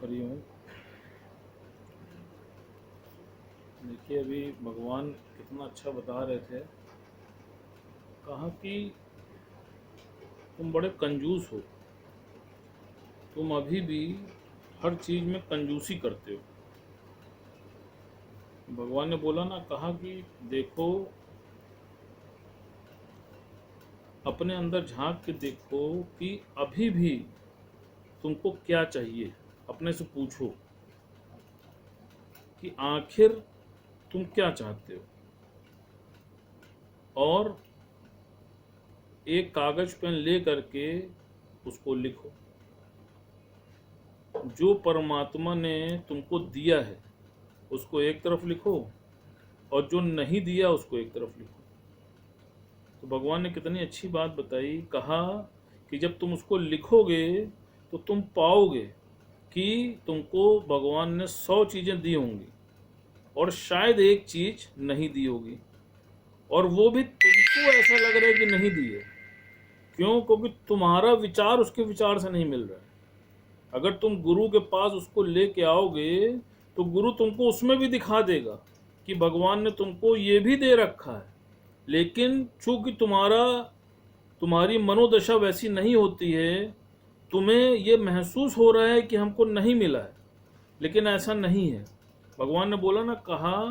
करी हूँ। देखिए, अभी भगवान कितना अच्छा बता रहे थे। कहा कि तुम बड़े कंजूस हो, तुम अभी भी हर चीज़ में कंजूसी करते हो। भगवान ने बोला ना, कहा कि देखो, अपने अंदर झांक के देखो कि अभी भी तुमको क्या चाहिए। अपने से पूछो कि आखिर तुम क्या चाहते हो, और एक कागज पेन ले करके उसको लिखो। जो परमात्मा ने तुमको दिया है उसको एक तरफ लिखो, और जो नहीं दिया उसको एक तरफ लिखो। तो भगवान ने कितनी अच्छी बात बताई। कहा कि जब तुम उसको लिखोगे तो तुम पाओगे कि तुमको भगवान ने 100 चीज़ें दी होंगी और शायद एक चीज़ नहीं दी होगी, और वो भी तुमको ऐसा लग रहा है कि नहीं दी है। क्यों? क्योंकि तुम्हारा विचार उसके विचार से नहीं मिल रहा है। अगर तुम गुरु के पास उसको लेके आओगे तो गुरु तुमको उसमें भी दिखा देगा कि भगवान ने तुमको ये भी दे रखा है, लेकिन चूंकि तुम्हारी मनोदशा वैसी नहीं होती है, तुम्हें ये महसूस हो रहा है कि हमको नहीं मिला है, लेकिन ऐसा नहीं है। भगवान ने बोला ना, कहा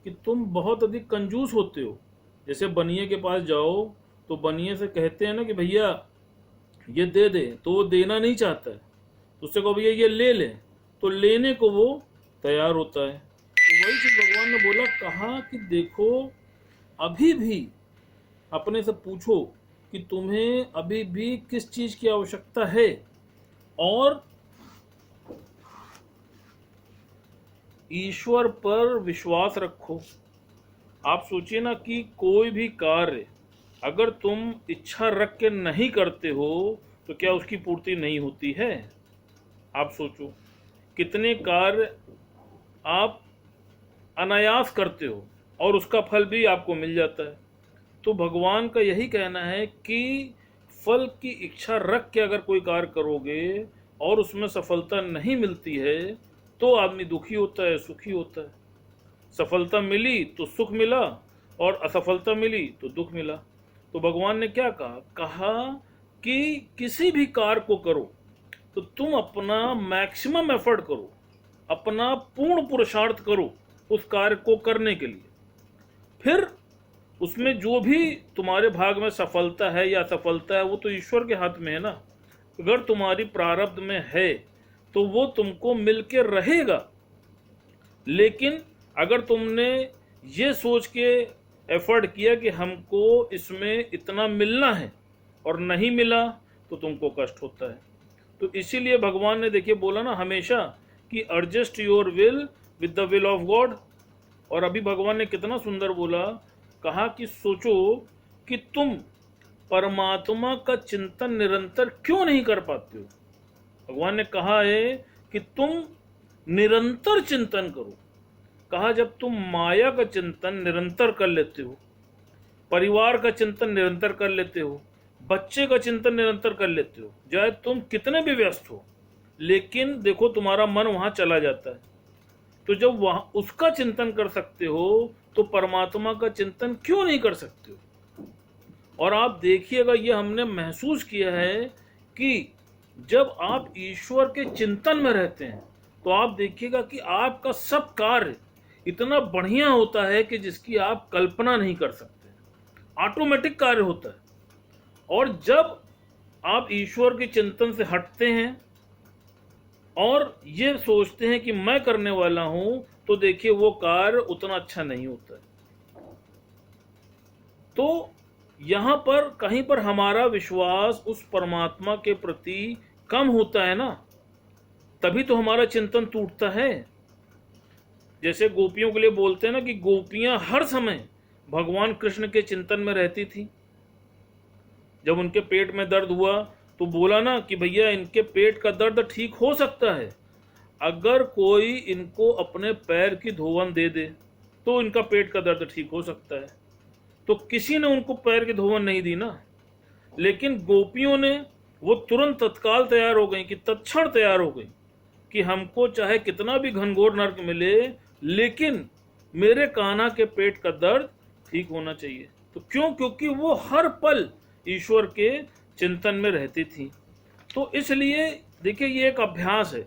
कि तुम बहुत अधिक कंजूस होते हो। जैसे बनिए के पास जाओ तो बनिए से कहते हैं ना कि भैया ये दे दे, तो वो देना नहीं चाहता है। तो उससे कहो भैया ये ले ले, तो लेने को वो तैयार होता है। तो वही चीज भगवान ने बोला, कहा कि देखो, अभी भी अपने से पूछो कि तुम्हें अभी भी किस चीज की आवश्यकता है, और ईश्वर पर विश्वास रखो। आप सोचिए ना कि कोई भी कार्य अगर तुम इच्छा रख के नहीं करते हो तो क्या उसकी पूर्ति नहीं होती है? आप सोचो, कितने कार्य आप अनायास करते हो और उसका फल भी आपको मिल जाता है। तो भगवान का यही कहना है कि फल की इच्छा रख के अगर कोई कार्य करोगे और उसमें सफलता नहीं मिलती है तो आदमी दुखी होता है, सुखी होता है। सफलता मिली तो सुख मिला, और असफलता मिली तो दुख मिला। तो भगवान ने क्या कहा? कहा कि किसी भी कार्य को करो तो तुम अपना मैक्सिमम एफर्ट करो, अपना पूर्ण पुरुषार्थ करो उस कार्य को करने के लिए। फिर उसमें जो भी तुम्हारे भाग में सफलता है या असफलता है वो तो ईश्वर के हाथ में है ना। अगर तुम्हारी प्रारब्ध में है तो वो तुमको मिलके रहेगा, लेकिन अगर तुमने ये सोच के एफर्ट किया कि हमको इसमें इतना मिलना है और नहीं मिला तो तुमको कष्ट होता है। तो इसीलिए भगवान ने देखिए बोला ना हमेशा कि adjust your will with the will of God. और अभी भगवान ने कितना सुंदर बोला, कहा कि सोचो कि तुम परमात्मा का चिंतन निरंतर क्यों नहीं कर पाते हो। भगवान ने कहा है कि तुम निरंतर चिंतन करो। कहा जब तुम माया का चिंतन निरंतर कर लेते हो, परिवार का चिंतन निरंतर कर लेते हो, बच्चे का चिंतन निरंतर कर लेते हो, चाहे तुम कितने भी व्यस्त हो, लेकिन देखो तुम्हारा मन वहां चला जाता है। तो जब वहां उसका चिंतन कर सकते हो तो परमात्मा का चिंतन क्यों नहीं कर सकते हो? और आप देखिएगा, ये हमने महसूस किया है कि जब आप ईश्वर के चिंतन में रहते हैं तो आप देखिएगा कि आपका सब कार्य इतना बढ़िया होता है कि जिसकी आप कल्पना नहीं कर सकते। ऑटोमेटिक कार्य होता है। और जब आप ईश्वर के चिंतन से हटते हैं और ये सोचते हैं कि मैं करने वाला हूं, तो देखिए वो कार्य उतना अच्छा नहीं होता है। तो यहां पर कहीं पर हमारा विश्वास उस परमात्मा के प्रति कम होता है ना, तभी तो हमारा चिंतन टूटता है। जैसे गोपियों के लिए बोलते हैं ना कि गोपियां हर समय भगवान कृष्ण के चिंतन में रहती थी। जब उनके पेट में दर्द हुआ तो बोला ना कि भैया इनके पेट का दर्द ठीक हो सकता है अगर कोई इनको अपने पैर की धोवन दे दे, तो इनका पेट का दर्द ठीक हो सकता है। तो किसी ने उनको पैर की धोवन नहीं दी ना, लेकिन गोपियों ने वो तुरंत तत्काल तैयार हो गई कि तत्क्षण तैयार हो गई कि हमको चाहे कितना भी घनघोर नर्क मिले, लेकिन मेरे कान्हा के पेट का दर्द ठीक होना चाहिए। तो क्यों? क्योंकि वो हर पल ईश्वर के चिंतन में रहती थी। तो इसलिए देखिए, ये एक अभ्यास है।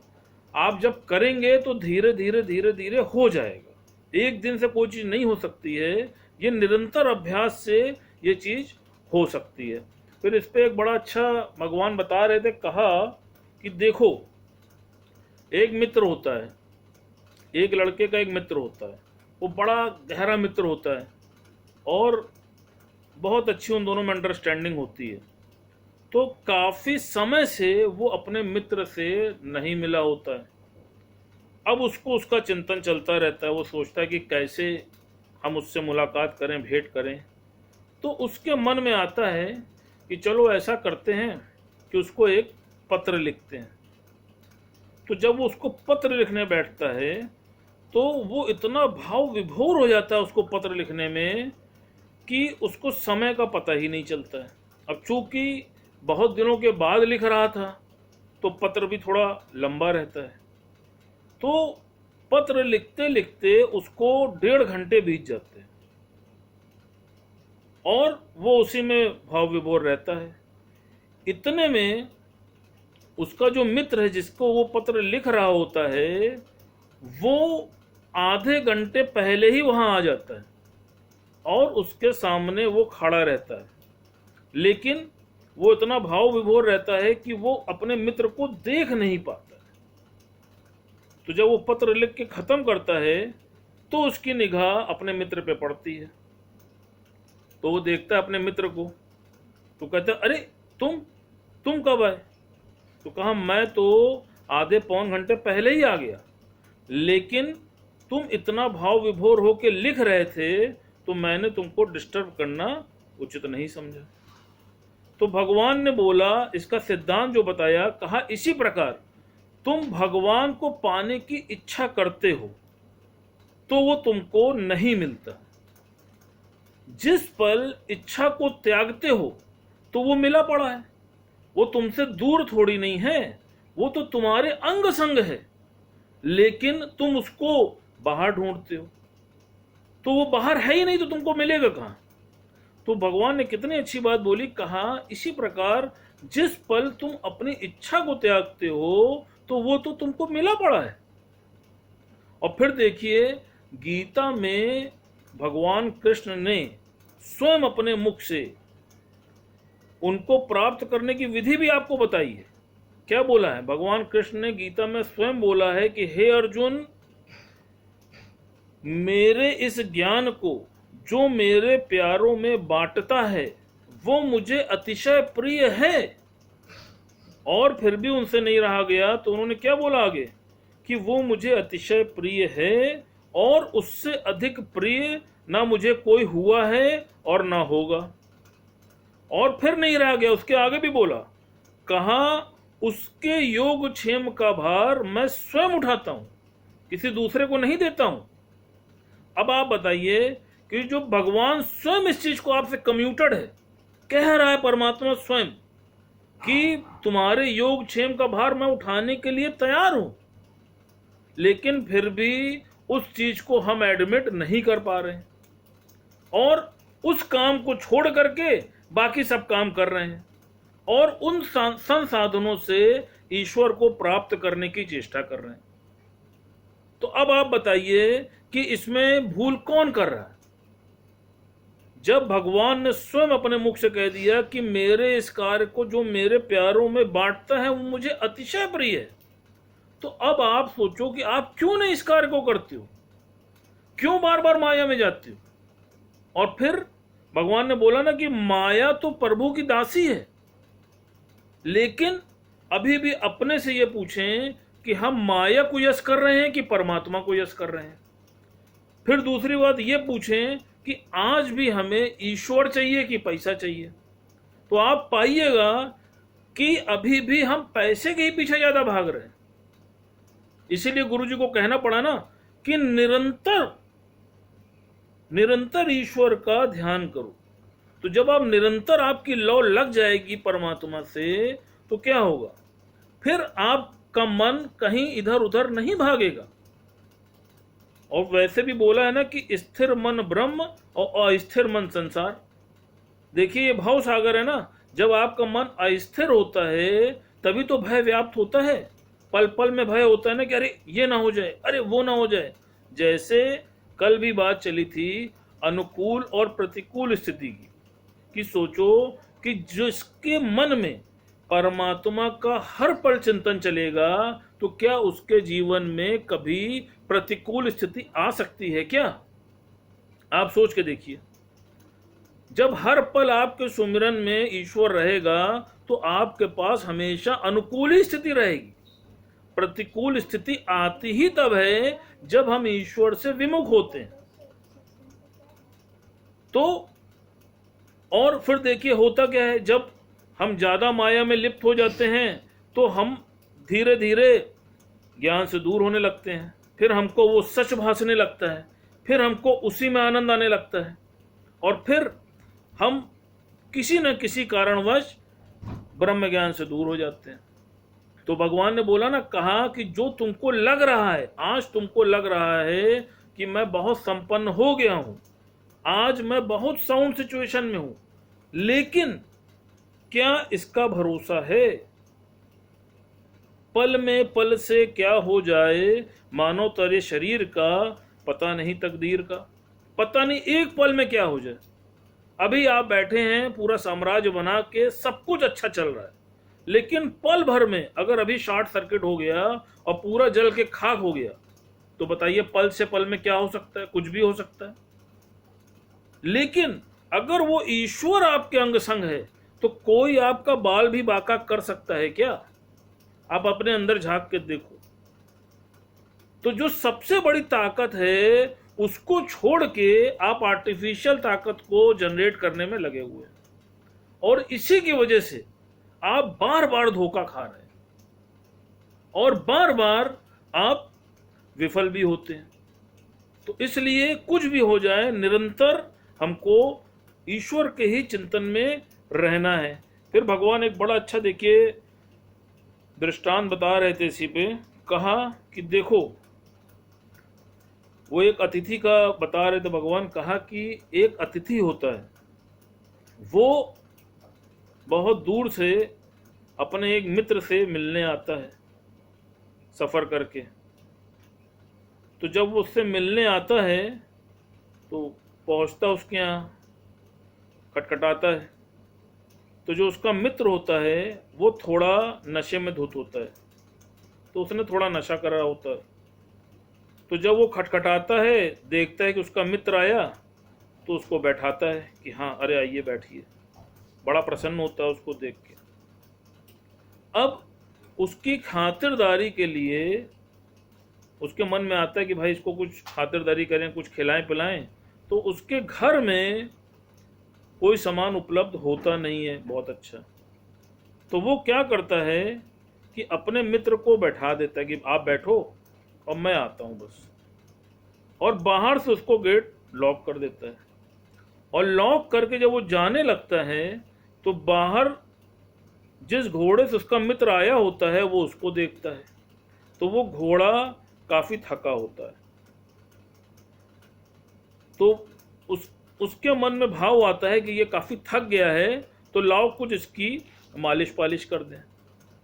आप जब करेंगे तो धीरे धीरे धीरे धीरे हो जाएगा। एक दिन से कोई चीज नहीं हो सकती है, ये निरंतर अभ्यास से ये चीज हो सकती है। फिर इस पे एक बड़ा अच्छा भगवान बता रहे थे, कहा कि देखो, एक मित्र होता है, एक लड़के का एक मित्र होता है, वो बड़ा गहरा मित्र होता है और बहुत अच्छी उन दोनों में अंडरस्टैंडिंग होती है। तो काफी समय से वो अपने मित्र से नहीं मिला होता है। अब उसको उसका चिंतन चलता रहता है, वो सोचता है कि कैसे हम उससे मुलाकात करें, भेंट करें। तो उसके मन में आता है कि चलो ऐसा करते हैं कि उसको एक पत्र लिखते हैं। तो जब वो उसको पत्र लिखने बैठता है तो वो इतना भाव विभोर हो जाता है उसको पत्र लिखने में कि उसको समय का पता ही नहीं चलता है। अब चूंकि बहुत दिनों के बाद लिख रहा था तो पत्र भी थोड़ा लंबा रहता है। तो पत्र लिखते लिखते उसको 1.5 घंटे बीत जाते हैं और वो उसी में भाव विभोर रहता है। इतने में उसका जो मित्र है जिसको वो पत्र लिख रहा होता है, वो आधे घंटे पहले ही वहां आ जाता है और उसके सामने वो खड़ा रहता है। लेकिन वो इतना भाव विभोर रहता है कि वो अपने मित्र को देख नहीं पाता है। तो जब वो पत्र लिख के खत्म करता है तो उसकी निगाह अपने मित्र पे पड़ती है। तो वो देखता है अपने मित्र को, तो कहता है, अरे तुम कब आए? तो कहा, मैं तो आधे पौन घंटे पहले ही आ गया, लेकिन तुम इतना भाव विभोर होके लिख रहे थे तो मैंने तुमको डिस्टर्ब करना उचित नहीं समझा। तो भगवान ने बोला, इसका सिद्धांत जो बताया, कहा इसी प्रकार तुम भगवान को पाने की इच्छा करते हो तो वो तुमको नहीं मिलता। जिस पल इच्छा को त्यागते हो तो वो मिला पड़ा है। वो तुमसे दूर थोड़ी नहीं है, वो तो तुम्हारे अंग संग है, लेकिन तुम उसको बाहर ढूंढते हो। तो वो बाहर है ही नहीं तो तुमको मिलेगा कहां? तो भगवान ने कितनी अच्छी बात बोली, कहा इसी प्रकार जिस पल तुम अपनी इच्छा को त्यागते हो तो वो तो तुमको मिला पड़ा है। और फिर देखिए, गीता में भगवान कृष्ण ने स्वयं अपने मुख से उनको प्राप्त करने की विधि भी आपको बताई है। क्या बोला है भगवान कृष्ण ने गीता में? स्वयं बोला है कि हे अर्जुन, मेरे इस ज्ञान को जो मेरे प्यारों में बांटता है वो मुझे अतिशय प्रिय है। और फिर भी उनसे नहीं रहा गया तो उन्होंने क्या बोला आगे, कि वो मुझे अतिशय प्रिय है और उससे अधिक प्रिय ना मुझे कोई हुआ है और ना होगा। और फिर नहीं रह गया, उसके आगे भी बोला, कहा उसके योग क्षेम का भार मैं स्वयं उठाता हूं, किसी दूसरे को नहीं देता हूं। अब आप बताइए कि जो भगवान स्वयं इस चीज को आपसे कम्यूटेड है, कह रहा है परमात्मा स्वयं कि तुम्हारे योग क्षेम का भार मैं उठाने के लिए तैयार हूं, लेकिन फिर भी उस चीज को हम एडमिट नहीं कर पा रहे हैं और उस काम को छोड़ करके बाकी सब काम कर रहे हैं और उन संसाधनों से ईश्वर को प्राप्त करने की चेष्टा कर रहे हैं। तो अब आप बताइए कि इसमें भूल कौन कर रहा है? जब भगवान ने स्वयं अपने मुख से कह दिया कि मेरे इस कार्य को जो मेरे प्यारों में बांटता है वो मुझे अतिशय प्रिय है, तो अब आप सोचो कि आप क्यों नहीं इस कार्य को करते हो, क्यों बार बार माया में जाते हो? और फिर भगवान ने बोला ना कि माया तो प्रभु की दासी है, लेकिन अभी भी अपने से ये पूछें कि हम माया को यश कर रहे हैं कि परमात्मा को यश कर रहे हैं। फिर दूसरी बात ये पूछें कि आज भी हमें ईश्वर चाहिए कि पैसा चाहिए, तो आप पाइएगा कि अभी भी हम पैसे के ही पीछे ज्यादा भाग रहे हैं। इसीलिए गुरुजी को कहना पड़ा ना कि निरंतर ईश्वर का ध्यान करो। तो जब आप निरंतर आपकी लौ लग जाएगी परमात्मा से तो क्या होगा, फिर आप का मन कहीं इधर उधर नहीं भागेगा। और वैसे भी बोला है ना कि स्थिर मन ब्रह्म और अस्थिर मन संसार। देखिए ये भाव सागर है ना, जब आपका मन अस्थिर होता है तभी तो भय व्याप्त होता है। पल पल में भय होता है ना कि अरे ये ना हो जाए, अरे वो ना हो जाए। जैसे कल भी बात चली थी अनुकूल और प्रतिकूल स्थिति की, कि सोचो कि जिसके मन में परमात्मा का हर पल चिंतन चलेगा तो क्या उसके जीवन में कभी प्रतिकूल स्थिति आ सकती है क्या? आप सोच के देखिए। जब हर पल आपके सुमिरन में ईश्वर रहेगा तो आपके पास हमेशा अनुकूल ही स्थिति रहेगी। प्रतिकूल स्थिति आती ही तब है जब हम ईश्वर से विमुख होते हैं। तो और फिर देखिए होता क्या है, जब हम ज्यादा माया में लिप्त हो जाते हैं तो हम धीरे धीरे ज्ञान से दूर होने लगते हैं। फिर हमको वो सच भासने लगता है, फिर हमको उसी में आनंद आने लगता है, और फिर हम किसी न किसी कारणवश ब्रह्म ज्ञान से दूर हो जाते हैं। तो भगवान ने बोला ना, कहा कि जो तुमको लग रहा है, आज तुमको लग रहा है कि मैं बहुत संपन्न हो गया हूं, आज मैं बहुत साउंड सिचुएशन में हूं, लेकिन क्या इसका भरोसा है? पल में पल से क्या हो जाए मानो तेरे शरीर का, पता नहीं तकदीर का। पता नहीं एक पल में क्या हो जाए। अभी आप बैठे हैं पूरा साम्राज्य बना के, सब कुछ अच्छा चल रहा है, लेकिन पल भर में अगर अभी शॉर्ट सर्किट हो गया और पूरा जल के खाक हो गया तो बताइए पल से पल में क्या हो सकता है? कुछ भी हो सकता है। लेकिन अगर वो ईश्वर आपके अंग संग है तो कोई आपका बाल भी बांका कर सकता है क्या? आप अपने अंदर झांक के देखो। तो जो सबसे बड़ी ताकत है उसको छोड़ के आप आर्टिफिशियल ताकत को जनरेट करने में लगे हुए हैं, और इसी की वजह से आप बार बार धोखा खा रहे हैं और बार बार आप विफल भी होते हैं। तो इसलिए कुछ भी हो जाए, निरंतर हमको ईश्वर के ही चिंतन में रहना है। फिर भगवान एक बड़ा अच्छा देखिए दृष्टांत बता रहे थे इसी पे। कहा कि देखो, वो एक अतिथि का बता रहे थे भगवान। कहा कि एक अतिथि होता है, वो बहुत दूर से अपने एक मित्र से मिलने आता है सफर करके। तो जब वो उससे मिलने आता है तो पहुंचता उसके यहाँ, खटखटाता है। तो जो उसका मित्र होता है वो थोड़ा नशे में धुत होता है, तो उसने थोड़ा नशा करा होता है। तो जब वो खटखटाता है, देखता है कि उसका मित्र आया, तो उसको बैठाता है कि हाँ अरे आइए बैठिए। बड़ा प्रसन्न होता है उसको देख के। अब उसकी खातिरदारी के लिए उसके मन में आता है कि भाई इसको कुछ खातिरदारी करें, कुछ खिलाएं पिलाएं। तो उसके घर में कोई सामान उपलब्ध होता नहीं है बहुत अच्छा। तो वो क्या करता है कि अपने मित्र को बैठा देता है कि आप बैठो और मैं आता हूं बस, और बाहर से उसको गेट लॉक कर देता है। और लॉक करके जब वो जाने लगता है तो बाहर जिस घोड़े से उसका मित्र आया होता है वो उसको देखता है। तो वो घोड़ा काफी थका होता है। तो उसके मन में भाव आता है कि ये काफी थक गया है, तो लाओ कुछ इसकी मालिश पालिश कर दें।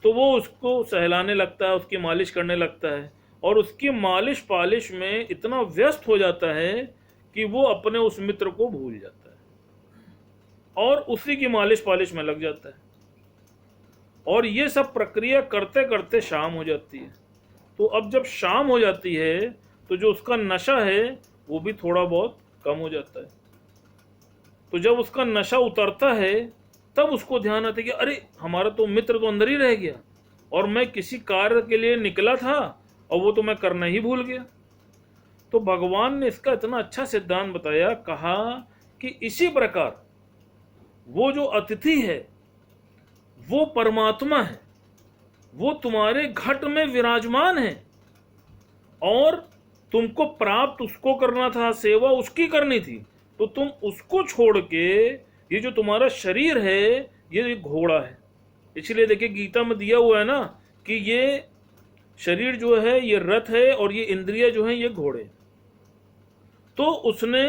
तो वो उसको सहलाने लगता है, उसकी मालिश करने लगता है, और उसकी मालिश पालिश में इतना व्यस्त हो जाता है कि वो अपने उस मित्र को भूल जाता है और उसी की मालिश पालिश में लग जाता है। और ये सब प्रक्रिया करते करते शाम हो जाती है। तो अब जब शाम हो जाती है तो जो उसका नशा है वो भी थोड़ा बहुत कम हो जाता है। तो जब उसका नशा उतरता है तब उसको ध्यान आता है कि अरे हमारा तो मित्र तो अंदर ही रह गया, और मैं किसी कार्य के लिए निकला था और वो तो मैं करना ही भूल गया। तो भगवान ने इसका इतना अच्छा सिद्धांत बताया। कहा कि इसी प्रकार वो जो अतिथि है वो परमात्मा है, वो तुम्हारे घट में विराजमान है, और तुमको प्राप्त उसको करना था, सेवा उसकी करनी थी। तो तुम उसको छोड़ के ये जो तुम्हारा शरीर है ये घोड़ा है। इसलिए देखिए गीता में दिया हुआ है ना कि ये शरीर जो है ये रथ है और ये इंद्रिय जो है ये घोड़े। तो उसने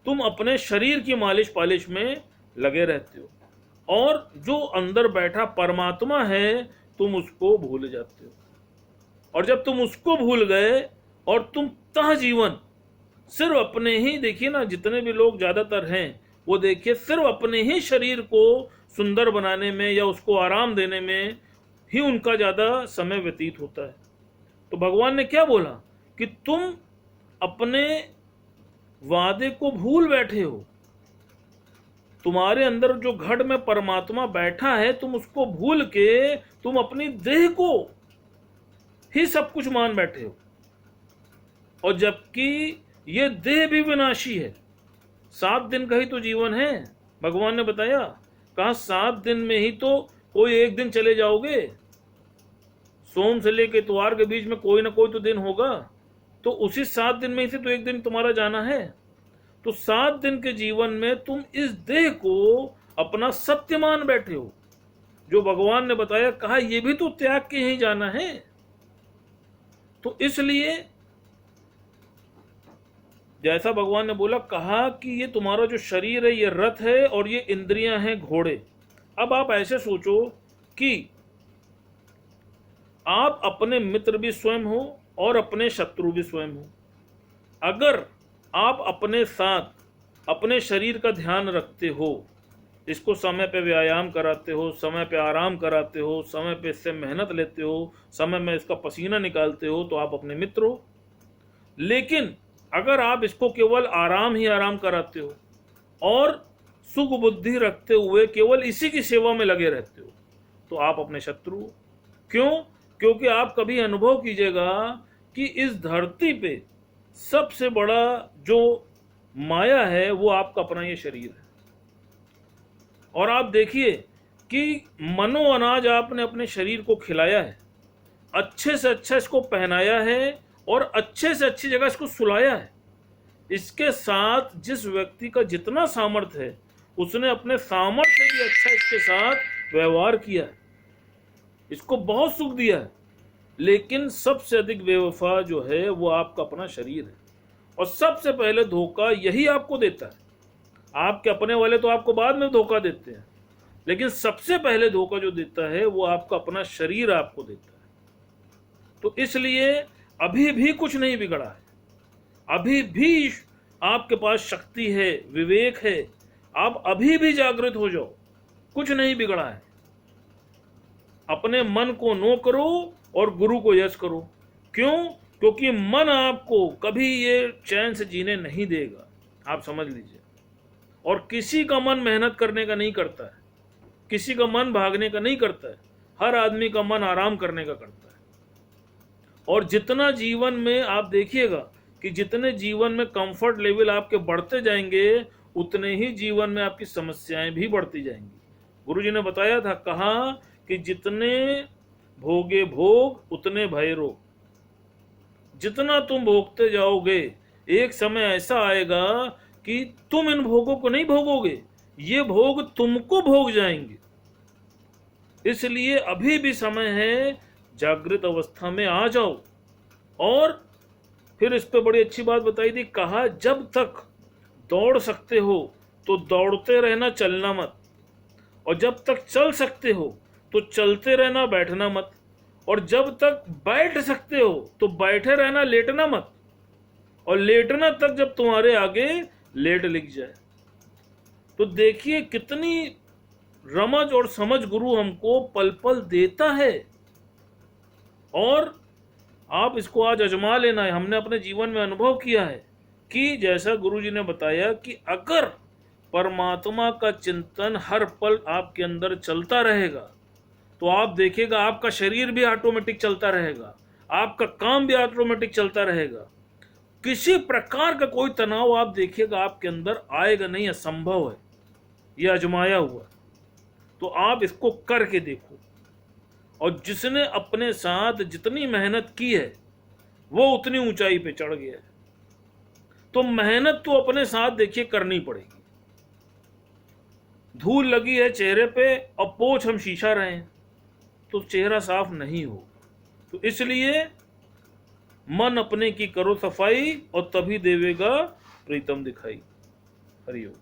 तुम अपने शरीर की मालिश पालिश में लगे रहते हो, और जो अंदर बैठा परमात्मा है तुम उसको भूल जाते हो। और जब तुम उसको भूल गए और तुम तह जीवन सिर्फ अपने ही, देखिए ना जितने भी लोग ज्यादातर हैं वो देखिए सिर्फ अपने ही शरीर को सुंदर बनाने में या उसको आराम देने में ही उनका ज्यादा समय व्यतीत होता है। तो भगवान ने क्या बोला कि तुम अपने वादे को भूल बैठे हो। तुम्हारे अंदर जो घट में परमात्मा बैठा है तुम उसको भूल के तुम अपनी देह को ही सब कुछ मान बैठे हो, और जबकि ये देह भी विनाशी है। 7 दिन का ही तो जीवन है। भगवान ने बताया, कहा 7 दिन में ही तो कोई एक दिन चले जाओगे। सोम से लेकर इतवार के बीच में कोई ना कोई तो दिन होगा, तो उसी 7 दिन में ही से तो एक दिन तुम्हारा जाना है। तो 7 दिन के जीवन में तुम इस देह को अपना सत्य मान बैठे हो। जो भगवान ने बताया, कहा यह भी तो त्याग के ही जाना है। तो इसलिए जैसा भगवान ने बोला, कहा कि ये तुम्हारा जो शरीर है ये रथ है और ये इंद्रियां हैं घोड़े। अब आप ऐसे सोचो कि आप अपने मित्र भी स्वयं हो और अपने शत्रु भी स्वयं हो। अगर आप अपने साथ अपने शरीर का ध्यान रखते हो, इसको समय पे व्यायाम कराते हो, समय पे आराम कराते हो, समय पे इससे मेहनत लेते हो, समय में इसका पसीना निकालते हो, तो आप अपने मित्र हो। लेकिन अगर आप इसको केवल आराम ही आराम कराते हो और सुख बुद्धि रखते हुए केवल इसी की सेवा में लगे रहते हो, तो आप अपने शत्रु हो। क्यों? क्योंकि आप कभी अनुभव कीजिएगा कि इस धरती पे सबसे बड़ा जो माया है वो आपका अपना ये शरीर है। और आप देखिए कि मनो अनाज आपने अपने शरीर को खिलाया है, अच्छे से अच्छा इसको पहनाया है और अच्छे से अच्छी जगह इसको सुलाया है। इसके साथ जिस व्यक्ति का जितना सामर्थ्य है उसने अपने सामर्थ्य से भी अच्छा इसके साथ व्यवहार किया है, इसको बहुत सुख दिया है। लेकिन सबसे अधिक बेवफा जो है वो आपका अपना शरीर है, और सबसे पहले धोखा यही आपको देता है। आपके अपने वाले तो आपको बाद में धोखा देते हैं, लेकिन सबसे पहले धोखा जो देता है वो आपका अपना शरीर आपको देता है। तो इसलिए अभी भी कुछ नहीं बिगड़ा है, अभी भी आपके पास शक्ति है, विवेक है, आप अभी भी जागृत हो जाओ, कुछ नहीं बिगड़ा है। अपने मन को नो करो और गुरु को यश करो। क्यों? क्योंकि मन आपको कभी ये चैन से जीने नहीं देगा, आप समझ लीजिए। और किसी का मन मेहनत करने का नहीं करता है, किसी का मन भागने का नहीं करता है, हर आदमी का मन आराम करने का करता है। और जितना जीवन में आप देखिएगा कि जितने जीवन में कंफर्ट लेवल आपके बढ़ते जाएंगे, उतने ही जीवन में आपकी समस्याएं भी बढ़ती जाएंगी। गुरुजी ने बताया था, कहा कि जितने भोगे भोग उतने भय रोग। जितना तुम भोगते जाओगे एक समय ऐसा आएगा कि तुम इन भोगों को नहीं भोगोगे, ये भोग तुमको भोग जाएंगे। इसलिए अभी भी समय है, जागृत अवस्था में आ जाओ। और फिर इस पे बड़ी अच्छी बात बताई थी, कहा जब तक दौड़ सकते हो तो दौड़ते रहना, चलना मत। और जब तक चल सकते हो तो चलते रहना, बैठना मत। और जब तक बैठ सकते हो तो बैठे रहना, लेटना मत। और लेटना तक जब तुम्हारे आगे लेट लिख जाए। तो देखिए कितनी रमज और समझ गुरु हमको पल पल देता है। और आप इसको आज आजमा लेना है। हमने अपने जीवन में अनुभव किया है कि जैसा गुरुजी ने बताया कि अगर परमात्मा का चिंतन हर पल आपके अंदर चलता रहेगा तो आप देखिएगा आपका शरीर भी ऑटोमेटिक चलता रहेगा, आपका काम भी ऑटोमेटिक चलता रहेगा। किसी प्रकार का कोई तनाव आप देखिएगा आपके अंदर आएगा नहीं, असंभव है, यह आजमाया हुआ। तो आप इसको करके देखो। और जिसने अपने साथ जितनी मेहनत की है वो उतनी ऊंचाई पे चढ़ गया है। तो मेहनत तो अपने साथ देखिए करनी पड़ेगी। धूल लगी है चेहरे पे और पोंछ हम शीशा रहे हैं तो चेहरा साफ नहीं होगा। तो इसलिए मन अपने की करो सफाई और तभी देवेगा प्रीतम दिखाई। हरिओम।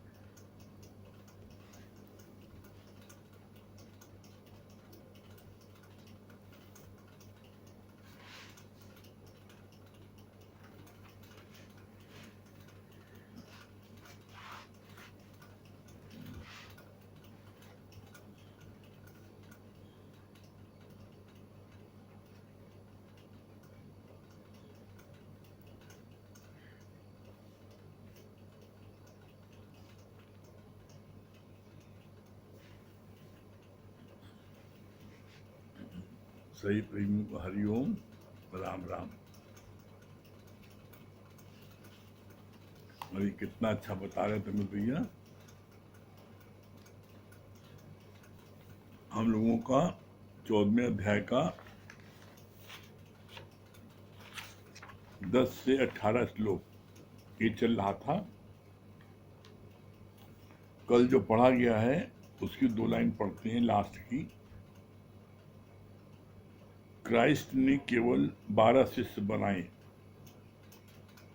सही प्रेमी को हरिओम, राम राम। अरे कितना अच्छा बता रहे थे भैया। हम लोगों का 14वें अध्याय का 10 से 18 श्लोक ये चल रहा था। कल जो पढ़ा गया है उसकी 2 लाइन पढ़ते हैं लास्ट की। क्राइस्ट ने केवल 12 शिष्य बनाए,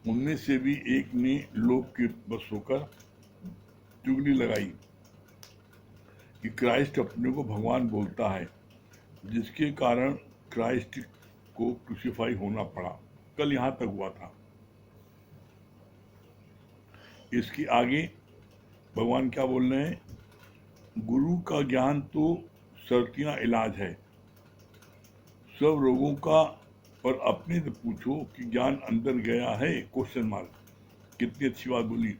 उनमें से भी एक ने लोभ के बस होकर चुगली लगाई कि क्राइस्ट अपने को भगवान बोलता है, जिसके कारण क्राइस्ट को क्रूसीफाई होना पड़ा। कल यहां तक हुआ था। इसके आगे भगवान क्या बोल रहे हैं? गुरु का ज्ञान तो सर्तियां इलाज है सब रोगों का, पर अपने से पूछो कि ज्ञान अंदर गया है? Question mark. कितनी अच्छी बात बोली।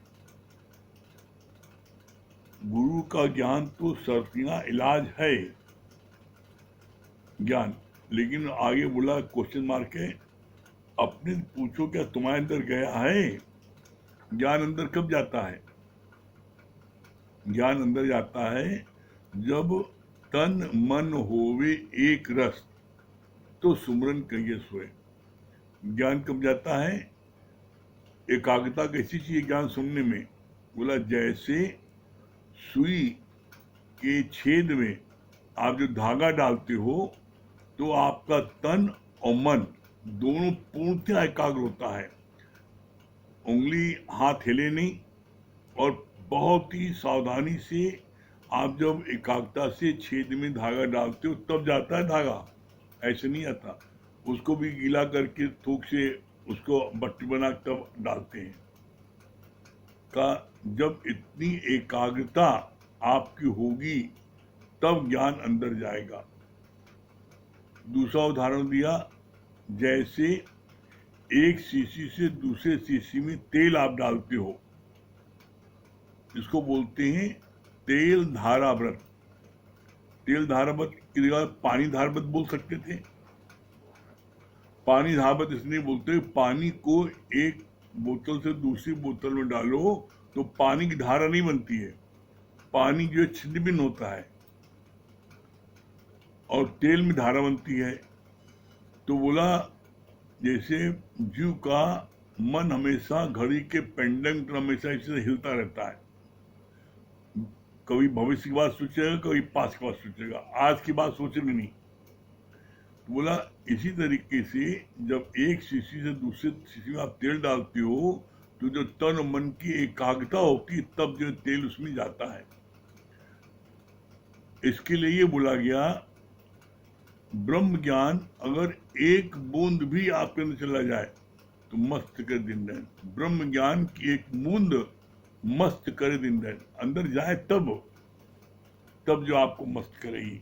गुरु का ज्ञान तो सर्तियां इलाज है ज्ञान, लेकिन आगे बोला क्वेश्चन मार्क है, अपने से पूछो क्या तुम्हारे अंदर गया है? ज्ञान अंदर कब जाता है? ज्ञान अंदर जाता है जब तन मन होवे एक रस, तो सुमरन कहिए सोए। ज्ञान कब जाता है? एकाग्रता कैसी चाहिए ज्ञान सुनने में? बोला जैसे सुई के छेद में आप जो धागा डालते हो तो आपका तन और मन दोनों पूर्णतः एकाग्र होता है। उंगली हाथ हिले नहीं, और बहुत ही सावधानी से आप जब एकाग्रता से छेद में धागा डालते हो तब जाता है धागा, ऐसे नहीं आता। उसको भी गीला करके थूक से उसको बट्टी बना तब डालते हैं। का जब इतनी एकाग्रता आपकी होगी तब ज्ञान अंदर जाएगा। दूसरा उदाहरण दिया, जैसे एक शीशी से दूसरे शीशी में तेल आप डालते हो, इसको बोलते हैं तेल धाराव्रत। तेल धाराव्रत की जगह पानी धाराव्रत बोल सकते थे। पानी धाराव्रत इसलिए बोलते, पानी को एक बोतल से दूसरी बोतल में डालो तो पानी की धारा नहीं बनती है, पानी जो है छिन्न भिन्न होता है, और तेल में धारा बनती है। तो बोला जैसे जीव का मन हमेशा घड़ी के पेंडेंट हमेशा इसे हिलता रहता है, कभी भविष्य की बात सोचेगा, कभी पास्ट की बात सोचेगा, आज की बात सोचेगा नहीं। तो बोला इसी तरीके से जब एक शीशी से दूसरे शीशी में आप तेल डालते हो तो जो तन और मन की एकाग्रता होती है तब जो तेल उसमें जाता है। इसके लिए ये बोला गया ब्रह्म ज्ञान अगर एक बूंद भी आपके अंदर चला जाए तो मस्त कर दिन रहे। ब्रह्म ज्ञान की एक बूंद मस्त करे दिन रहे, अंदर जाए तब जो आपको मस्त करेगी।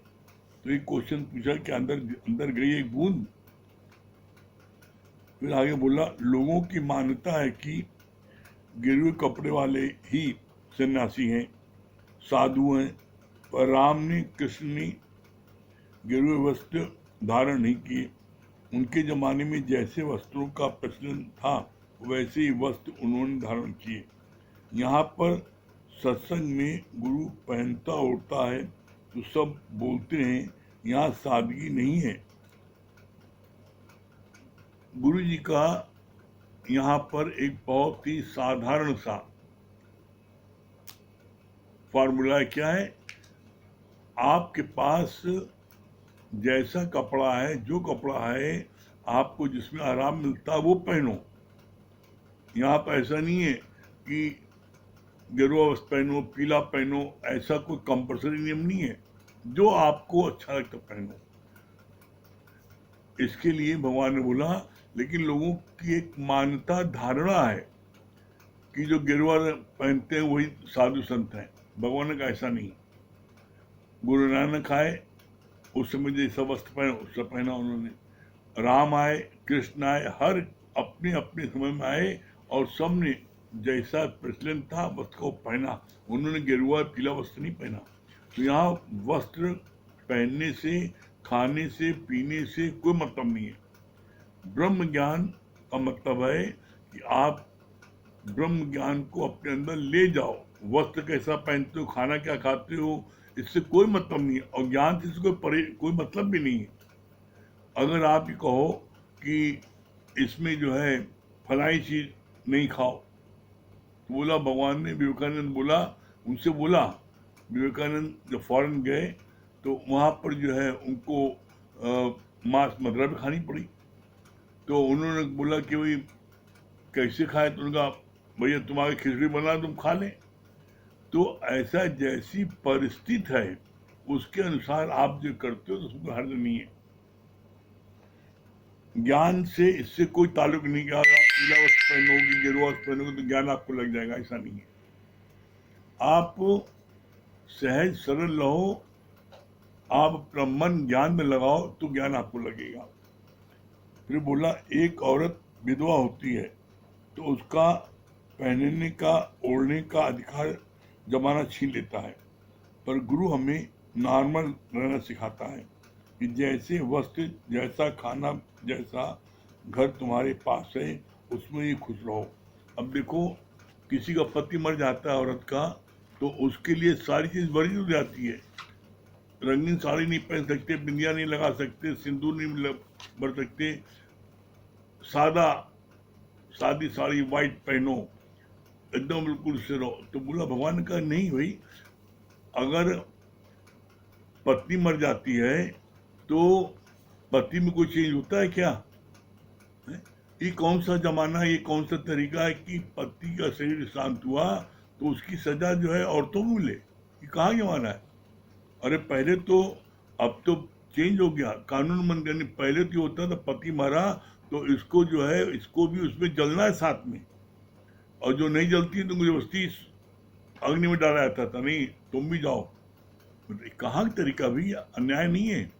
तो एक क्वेश्चन पूछा कि अंदर गई एक बूंद। फिर आगे बोला लोगों की मान्यता है कि गिरे कपड़े वाले ही सन्यासी हैं, साधु हैं, पर राम ने कृष्ण ने गिरे वस्त्र धारण नहीं किए। उनके जमाने में जैसे वस्त्रों का प्रचलन था वैसे ही वस्त्र उन्होंने धारण किए। यहाँ पर सत्संग में गुरु पहनता ओढ़ता है तो सब बोलते हैं, यहाँ सादगी नहीं है। गुरु जी का यहाँ पर एक बहुत ही साधारण सा फॉर्मूला क्या है? आपके पास जैसा कपड़ा है, जो कपड़ा है आपको जिसमें आराम मिलता है वो पहनो। यहाँ पर ऐसा नहीं है कि गेरुआ वस्त्र पहनो, पीला पहनो, ऐसा कोई कंपल्सरी नियम नहीं है। जो आपको अच्छा लगता पहनो। इसके लिए भगवान ने बोला, लेकिन लोगों की एक मान्यता धारणा है कि जो गेरुआ पहनते हैं वही साधु संत हैं। भगवान ने कहा ऐसा नहीं। गुरु नानक आए, उस समय जैसा वस्त्र पहना उससे पहना उन्होंने। राम आए, कृष्ण आए, हर अपने अपने समय में आए और सबने जैसा प्रचलन था वस्त्र को पहना। उन्होंने गेरुआ पीला वस्त्र नहीं पहना। तो यहाँ वस्त्र पहनने से, खाने से, पीने से कोई मतलब नहीं है। ब्रह्म ज्ञान का मतलब है कि आप ब्रह्म ज्ञान को अपने अंदर ले जाओ। वस्त्र कैसा पहनते हो, खाना क्या खाते हो, इससे कोई मतलब नहीं है, और ज्ञान से कोई मतलब भी नहीं है। अगर आप ये कहो कि इसमें जो है फलाई चीज नहीं खाओ, तो बोला भगवान ने, विवेकानंद बोला, उनसे बोला, विवेकानंद जब फॉरेन गए तो वहाँ पर जो है उनको मांस मदिरा भी खानी पड़ी। तो उन्होंने बोला कि भाई कैसे खाए, तो उनका भैया तुम्हारी खिचड़ी बना तुम खा ले। तो ऐसा जैसी परिस्थिति है उसके अनुसार आप जो करते हो तो उसमें हर्ज नहीं है। ज्ञान से इससे कोई ताल्लुक नहीं कि अगर आप पीला वस्त्र पहनोगे, गेरुआ वस्त्र पहनोगे तो ज्ञान आपको लग जाएगा, ऐसा नहीं है। आप सहज सरल रहो, आप अपना मन ज्ञान में लगाओ तो ज्ञान आपको लगेगा। फिर बोला, एक औरत विधवा होती है तो उसका पहनने का, ओढ़ने का अधिकार जमाना छीन लेता है, पर गुरु हमें नॉर्मल रहना सिखाता है कि जैसे वस्त्र, जैसा खाना, जैसा घर तुम्हारे पास है उसमें ही खुश रहो। अब देखो, किसी का पति मर जाता है औरत का, तो उसके लिए सारी चीज वर्जित हो जाती है। रंगीन साड़ी नहीं पहन सकते, बिंदिया नहीं लगा सकते, सिंदूर नहीं भर सकते, सादी साड़ी वाइट पहनो, एकदम बिल्कुल से रहो। तो बोला, भगवान ने कहा नहीं भाई, अगर पत्नी मर जाती है तो पति में कोई चेंज होता है क्या? ये कौन सा जमाना है, ये कौन सा तरीका है कि पति का शरीर शांत हुआ तो उसकी सजा जो है औरतों को मिले? ये कहाँ जमाना है? अरे पहले तो, अब तो चेंज हो गया, कानून बन गया। पहले तो होता था पति मरा तो इसको जो है, इसको भी उसमें जलना है साथ में, और जो नहीं जलती तो जबरदस्ती अग्नि में डाला जाता था, नहीं तुम भी जाओ। कहाँ तरीका भी, अन्याय नहीं है।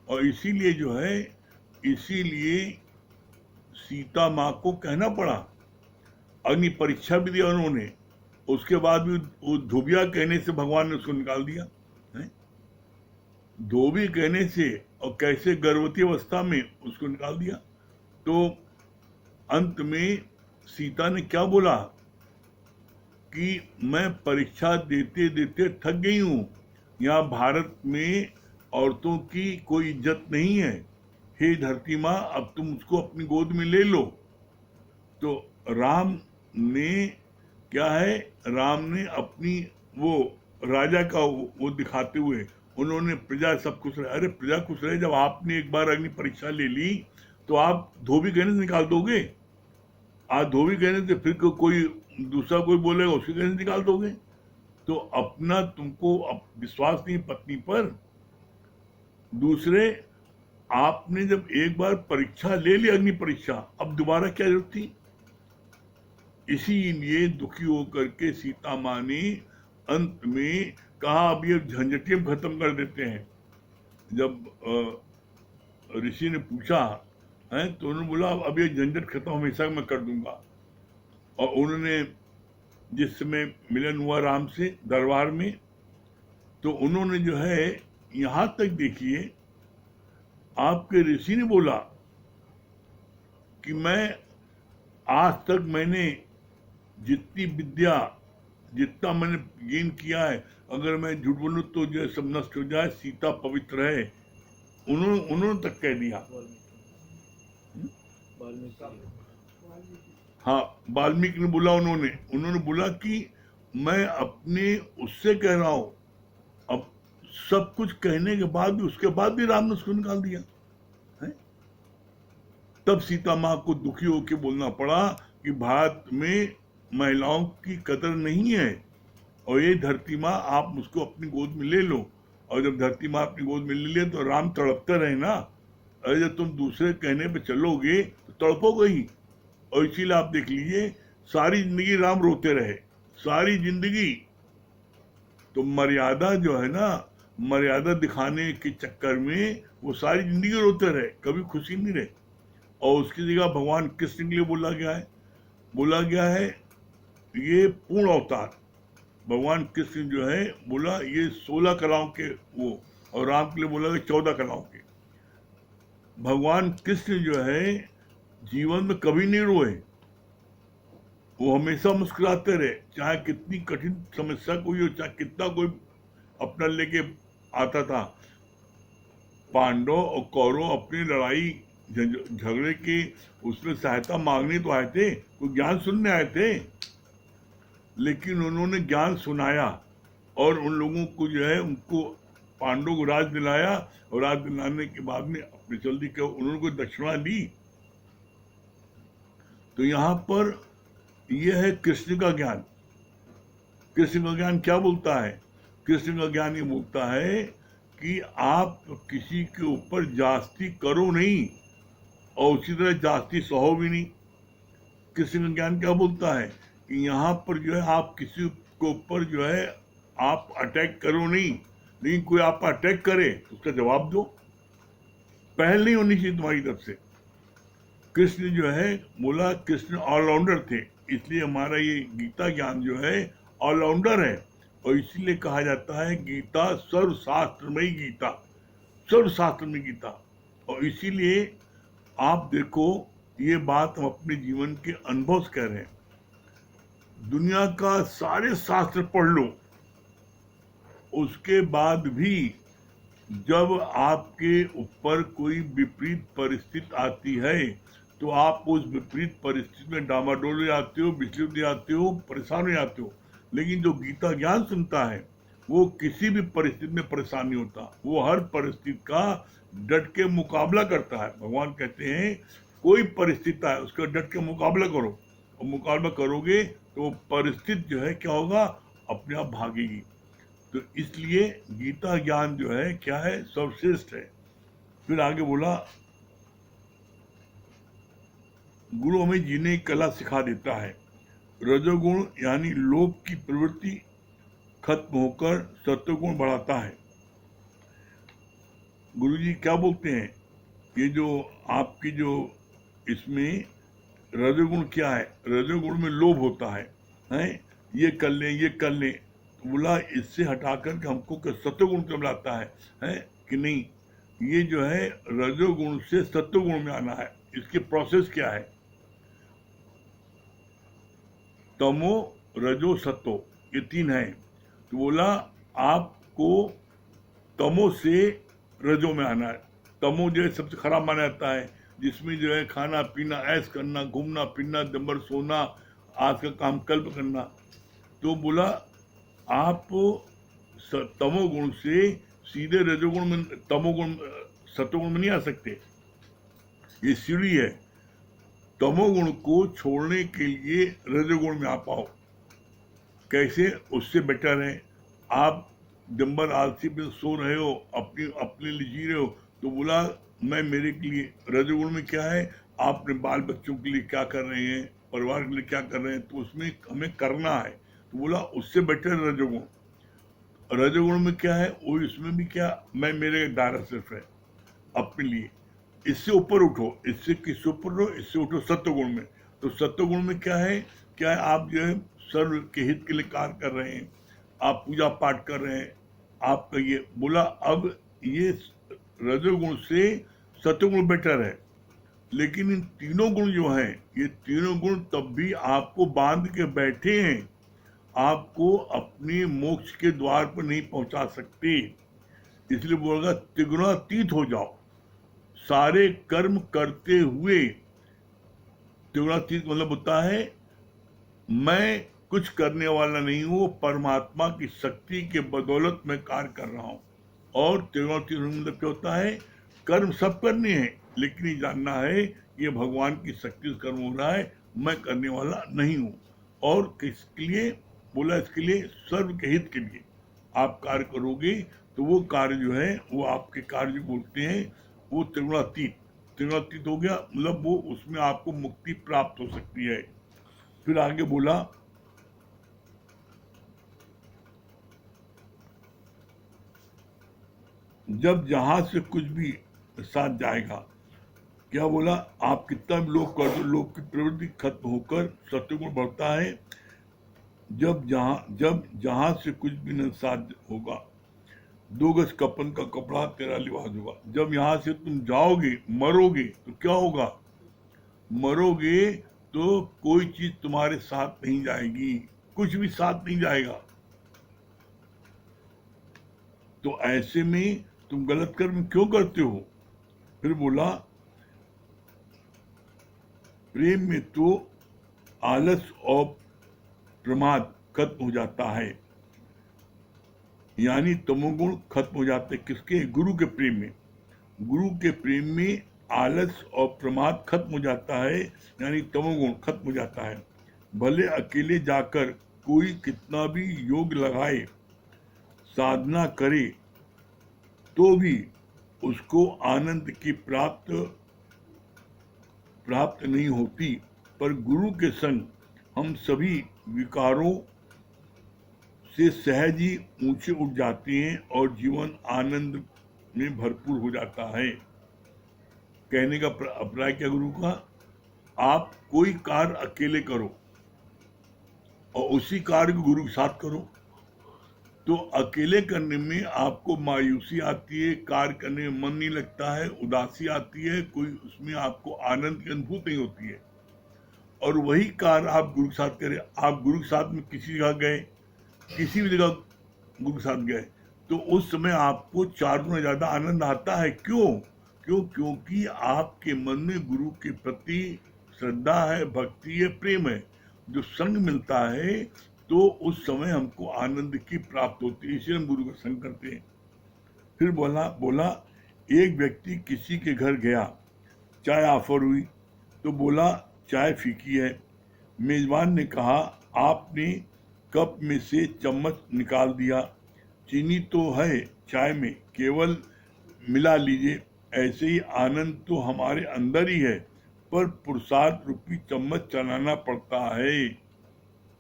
और इसीलिए जो है, इसीलिए सीता माँ को कहना पड़ा, अग्नि परीक्षा भी दिया उन्होंने, उसके बाद भी वो धोबिया कहने से भगवान ने उसको निकाल दिया है। धोबी कहने से, और कैसे गर्भवती अवस्था में उसको निकाल दिया। तो अंत में सीता ने क्या बोला कि मैं परीक्षा देते देते थक गई हूं, यहाँ भारत में औरतों की कोई इज्जत नहीं है, हे धरती माँ अब तुम उसको अपनी गोद में ले लो। तो राम ने क्या है, राम ने अपनी वो राजा का वो दिखाते हुए, उन्होंने प्रजा सब खुश रहे। अरे प्रजा खुश रहे, जब आपने एक बार अग्नि परीक्षा ले ली तो आप धोबी कहने से निकाल दोगे? आज धोबी कहने से फिर कोई दूसरा कोई बोलेगा, उसके कहने से निकाल दोगे? तो अपना तुमको विश्वास नहीं पत्नी पर। दूसरे, आपने जब एक बार परीक्षा ले ली, अग्नि परीक्षा, अब दोबारा क्या जरूरत थी? इसीलिए दुखी होकर के सीता माँ ने अंत में कहा, अब ये झंझटियां खत्म कर देते हैं। जब ऋषि ने पूछा है तो उन्होंने बोला, अब ये झंझट खत्म हमेशा मैं कर दूंगा। और उन्होंने जिस समय मिलन हुआ राम से दरबार में, तो उन्होंने जो है, यहां तक देखिए, आपके ऋषि ने बोला कि मैं आज तक मैंने जितनी विद्या, जितना मैंने गेन किया है, अगर मैं झूठ बोलूं तो जो सब नष्ट हो जाए, सीता पवित्र है। उन्होंने तक कह दिया। हाँ, वाल्मीकि ने बोला, उन्होंने बोला कि मैं अपने उससे कह रहा हूं। अब सब कुछ कहने के बाद भी, उसके बाद भी राम ने उसको निकाल दिया है। तब सीता माँ को दुखी होकर बोलना पड़ा कि भारत में महिलाओं की कदर नहीं है, और ये धरती माँ आप मुझको अपनी गोद में ले लो। और जब धरती माँ अपनी गोद में ले लिया तो राम तड़पते रहे ना। अरे जब तुम दूसरे कहने पे चलोगे तो तड़पोगे ही। और इसीलिए आप देख लीजिए, सारी जिंदगी राम रोते रहे, सारी जिंदगी। तो मर्यादा जो है ना, मर्यादा दिखाने के चक्कर में वो सारी जिंदगी रोते रहे, कभी खुशी नहीं रहे। और उसकी जगह भगवान कृष्ण के लिए बोला गया है ये पूर्ण अवतार। भगवान कृष्ण जो है बोला ये 16 कलाओं के वो, और राम के लिए बोला गया 14 कलाओं के। भगवान कृष्ण जो है जीवन में कभी नहीं रोए, वो हमेशा मुस्कुराते रहे, चाहे कितनी कठिन समस्या कोई हो, चाहे कितना कोई अपना लेके आता था। पांडव और कौरव अपनी लड़ाई झगड़े की उसमें सहायता मांगने तो आए थे, कोई ज्ञान सुनने आए थे, लेकिन उन्होंने ज्ञान सुनाया और उन लोगों को जो है उनको पांडवों को राज दिलाया, और राज दिलाने के बाद में अपनी जल्दी के उन्होंने कोई दक्षिणा दी। तो यहाँ पर यह है कृष्ण का ज्ञान। कृष्ण का ज्ञान क्या बोलता है? कृष्ण का ज्ञान ये बोलता है कि आप किसी के ऊपर जास्ती करो नहीं, और उसी तरह जास्ती सहो भी नहीं। कृष्ण का ज्ञान क्या बोलता है कि यहाँ पर जो है आप किसी के ऊपर जो है आप अटैक करो नहीं, लेकिन कोई आप अटैक करे उसका जवाब दो। पहल नहीं होनी चाहिए तुम्हारी तरफ से। कृष्ण जो है बोला, कृष्ण ऑलराउंडर थे, इसलिए हमारा ये गीता ज्ञान जो है ऑलराउंडर है। और इसीलिए कहा जाता है गीता सर्वशास्त्रमयी गीता, सर्वशास्त्र में गीता। और इसीलिए आप देखो, ये बात हम अपने जीवन के अनुभव से कह रहे हैं। दुनिया का सारे शास्त्र पढ़ लो, उसके बाद भी जब आपके ऊपर कोई विपरीत परिस्थिति आती है तो आप उस विपरीत परिस्थिति में डामाडोल हो जाते हो, विचलित हो जाते हो, परेशान हो जाते हो। लेकिन जो गीता ज्ञान सुनता है वो किसी भी परिस्थिति में परेशान नहीं होता, वो हर परिस्थिति का डट के मुकाबला करता है। भगवान कहते हैं कोई परिस्थिति है उसका डट के मुकाबला करो, और मुकाबला करोगे तो परिस्थिति जो है क्या होगा, अपने आप भागेगी। तो इसलिए गीता ज्ञान जो है क्या है, सर्वश्रेष्ठ है। फिर आगे बोला, गुरु हमें जीने की कला सिखा देता है। रजोगुण यानी लोभ की प्रवृत्ति खत्म होकर सत्वगुण बढ़ाता है। गुरु जी क्या बोलते हैं, ये जो आपकी जो इसमें रजोगुण क्या है, रजोगुण में लोभ होता है ये कर लें ये कर लें। तो बोला इससे हटाकर के हमको सत्वगुण कब लाता है कि नहीं, ये जो है रजोगुण से सत्वगुण में आना है। इसकी प्रोसेस क्या है, तमो रजो सत्तो, ये 3 है। तो बोला आपको तमो से रजो में आना है। तमो जो है सबसे खराब माना जाता है, जिसमें जो है खाना पीना, ऐश करना, घूमना फिरना, दिन भर सोना, आज का काम कल पे करना। तो बोला आप तमोगुण से सीधे रजोगुण में, तमोगुण सत्वगुण में नहीं आ सकते, ये सीढ़ी है। तमोगुण को छोड़ने के लिए रजोगुण में आ पाओ। कैसे, उससे बेटर है आप दिन भर आलसी पे सो रहे हो, अपने लिए जी रहे हो, तो बोला मैं मेरे के लिए रजोगुण में क्या है, आप अपने बाल बच्चों के लिए क्या कर रहे हैं, परिवार के लिए क्या कर रहे हैं, तो उसमें हमें करना है। तो बोला उससे बेटर रजोगुण। रजोगुण में क्या है, वो इसमें भी क्या, मैं मेरे दायरा सिर्फ है अपने लिए। इससे ऊपर उठो, इससे किससे ऊपर उठो, इससे उठो सत्वगुण में। तो सत्वगुण में क्या है, आप जो है सर्व के हित के लिए कार्य कर रहे हैं, आप पूजा पाठ कर रहे हैं, आपका ये बोला। अब ये रजोगुण से सत्वगुण बेटर है, लेकिन इन तीनों गुण जो हैं, ये तीनों गुण तब भी आपको बांध के बैठे हैं, आपको अपने मोक्ष के द्वार पर नहीं पहुंचा सकते। इसलिए बोलेगा त्रिगुणातीत हो जाओ, सारे कर्म करते हुए। त्रिगुणातीत मतलब होता है मैं कुछ करने वाला नहीं हूं, परमात्मा की शक्ति के बदौलत मैं कार्य कर रहा हूं। और त्रिगुणातीत होने का मतलब क्या होता है? कर्म सब करने हैं, लेकिन ये जानना है ये भगवान की शक्ति से कर्म हो रहा है, मैं करने वाला नहीं हूँ। और किसके लिए बोला? इसके लिए सर्व के हित के लिए आप कार्य करोगे तो वो कार्य जो है, वो आपके कार्य जो बोलते हैं वो त्रिगुणातीत हो गया, मतलब वो उसमें आपको मुक्ति प्राप्त हो सकती है। फिर आगे बोला, जब जहां से कुछ भी साथ जाएगा, क्या बोला? आप कितना भी लोभ कर दो, लोभ की प्रवृत्ति खत्म होकर सत्वगुण बढ़ता है। जब जहां से कुछ भी न साथ होगा, 2 गज कपन का कपड़ा तेरा लिबास होगा। जब यहाँ से तुम जाओगे, मरोगे, तो क्या होगा? मरोगे तो कोई चीज तुम्हारे साथ नहीं जाएगी, कुछ भी साथ नहीं जाएगा। तो ऐसे में तुम गलत कर्म क्यों करते हो? फिर बोला, प्रेम में तो आलस और प्रमाद खत्म हो जाता है, यानी तमोगुण खत्म हो जाते हैं। किसके? गुरु के प्रेम में। गुरु के प्रेम में आलस और प्रमाद खत्म हो जाता है, यानी तमोगुण खत्म हो जाता है। भले अकेले जाकर कोई कितना भी योग लगाए, साधना करे, तो भी उसको आनंद की प्राप्त नहीं होती। पर गुरु के संग हम सभी विकारों से सहज ही ऊंचे उठ जाते हैं और जीवन आनंद में भरपूर हो जाता है। कहने का अभिप्राय क्या गुरु का? आप कोई कार्य अकेले करो और उसी कार्य को गुरु के साथ करो, तो अकेले करने में आपको मायूसी आती है, कार्य करने में मन नहीं लगता है, उदासी आती है, कोई उसमें आपको आनंद की अनुभूति नहीं होती है। और वही कार्य आप गुरु के साथ करें, आप गुरु के साथ में किसी जगह गए, किसी भी जगह गुरु के साथ गए, तो उस समय आपको 4 गुना ज्यादा आनंद आता है। क्योंकि आपके मन में गुरु के प्रति श्रद्धा है, भक्ति है, प्रेम है। जो संग मिलता है तो उस समय हमको आनंद की प्राप्त होती है, इसलिए हम गुरु का संग करते हैं। फिर बोला एक व्यक्ति किसी के घर गया, चाय ऑफर हुई तो बोला चाय फीकी है। मेजबान ने कहा आपने कप में से चम्मच निकाल दिया, चीनी तो है चाय में, केवल मिला लीजिए। ऐसे ही आनंद तो हमारे अंदर ही है, पर पुरुषार्थ रूपी चम्मच चलाना पड़ता है।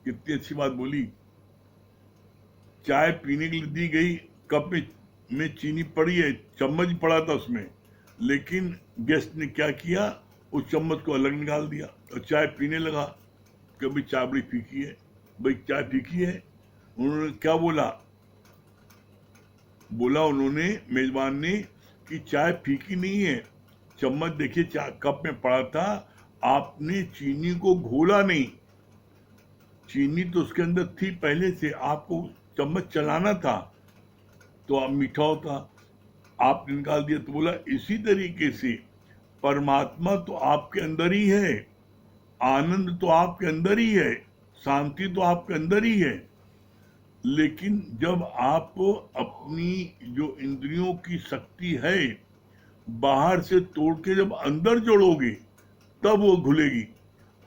कितनी अच्छी बात बोली। चाय पीने के लिए दी गई, कप में चीनी पड़ी है, चम्मच पड़ा था उसमें, लेकिन गेस्ट ने क्या किया? उस चम्मच को अलग निकाल दिया और चाय पीने लगा। कभी चाय बड़ी फीकी है, भाई चाय फीकी है। उन्होंने क्या बोला उन्होंने, मेजबान ने, कि चाय फीकी नहीं है, चम्मच देखिए कप में पड़ा था, आपने चीनी को घोला नहीं, चीनी तो उसके अंदर थी पहले से, आपको चम्मच चलाना था तो आप मीठा होता, आपने निकाल दिया। तो बोला इसी तरीके से परमात्मा तो आपके अंदर ही है, आनंद तो आपके अंदर ही है, शांति तो आपके अंदर ही है, लेकिन जब आप अपनी जो इंद्रियों की शक्ति है बाहर से तोड़ के जब अंदर जोड़ोगे तब वो घुलेगी।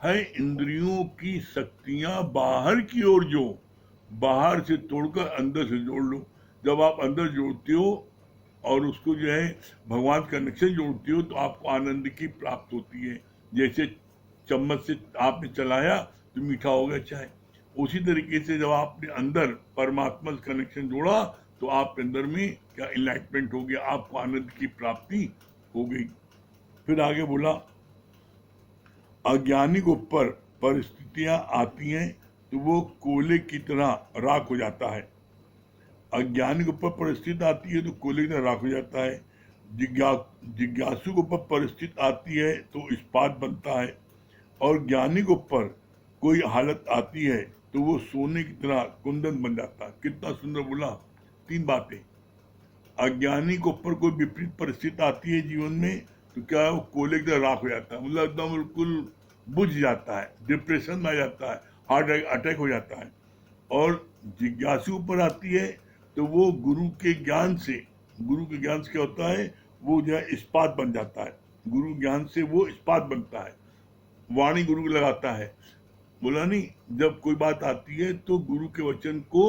है इंद्रियों की शक्तियां बाहर की ओर, जो बाहर से तोड़कर अंदर से जोड़ लो। जब आप अंदर जोड़ते हो और उसको जो है भगवान का कनेक्शन जोड़ते हो तो आपको आनंद की प्राप्त होती है। जैसे चम्मच से आपने चलाया तो मीठा हो गया चाय, उसी तरीके से जब आपने अंदर परमात्मा से कनेक्शन जोड़ा तो आपके अंदर में क्या इनलाइटमेंट हो गया, आपको आनंद की प्राप्ति हो गई। फिर आगे बोला अज्ञानी के ऊपर परिस्थितियां आती हैं तो वो कोयले की तरह राख हो जाता है। अज्ञानी के ऊपर परिस्थिति आती है तो कोयले की तरह राख हो जाता है। जिज्ञासु के ऊपर परिस्थिति आती है तो इस्पात बनता है, और ज्ञानी के ऊपर कोई हालत आती है तो वो सोने की तरह कुंदन बन जाता है। कितना सुंदर बोला, 3 बातें। अज्ञानी के ऊपर कोई विपरीत परिस्थिति आती है जीवन में तो क्या है, वो कोयले की तरह राख हो जाता है, मतलब एकदम बिल्कुल बुझ जाता है, डिप्रेशन में आ जाता है, हार्ट अटैक हो जाता है। और जिज्ञासु ऊपर आती है तो वो गुरु के ज्ञान से गुरु के ज्ञान से क्या होता है, वो जो है इस्पात बन जाता है। गुरु ज्ञान से वो इस्पात बनता है, वाणी गुरु लगाता है। बोला नहीं, जब कोई बात आती है तो गुरु के वचन को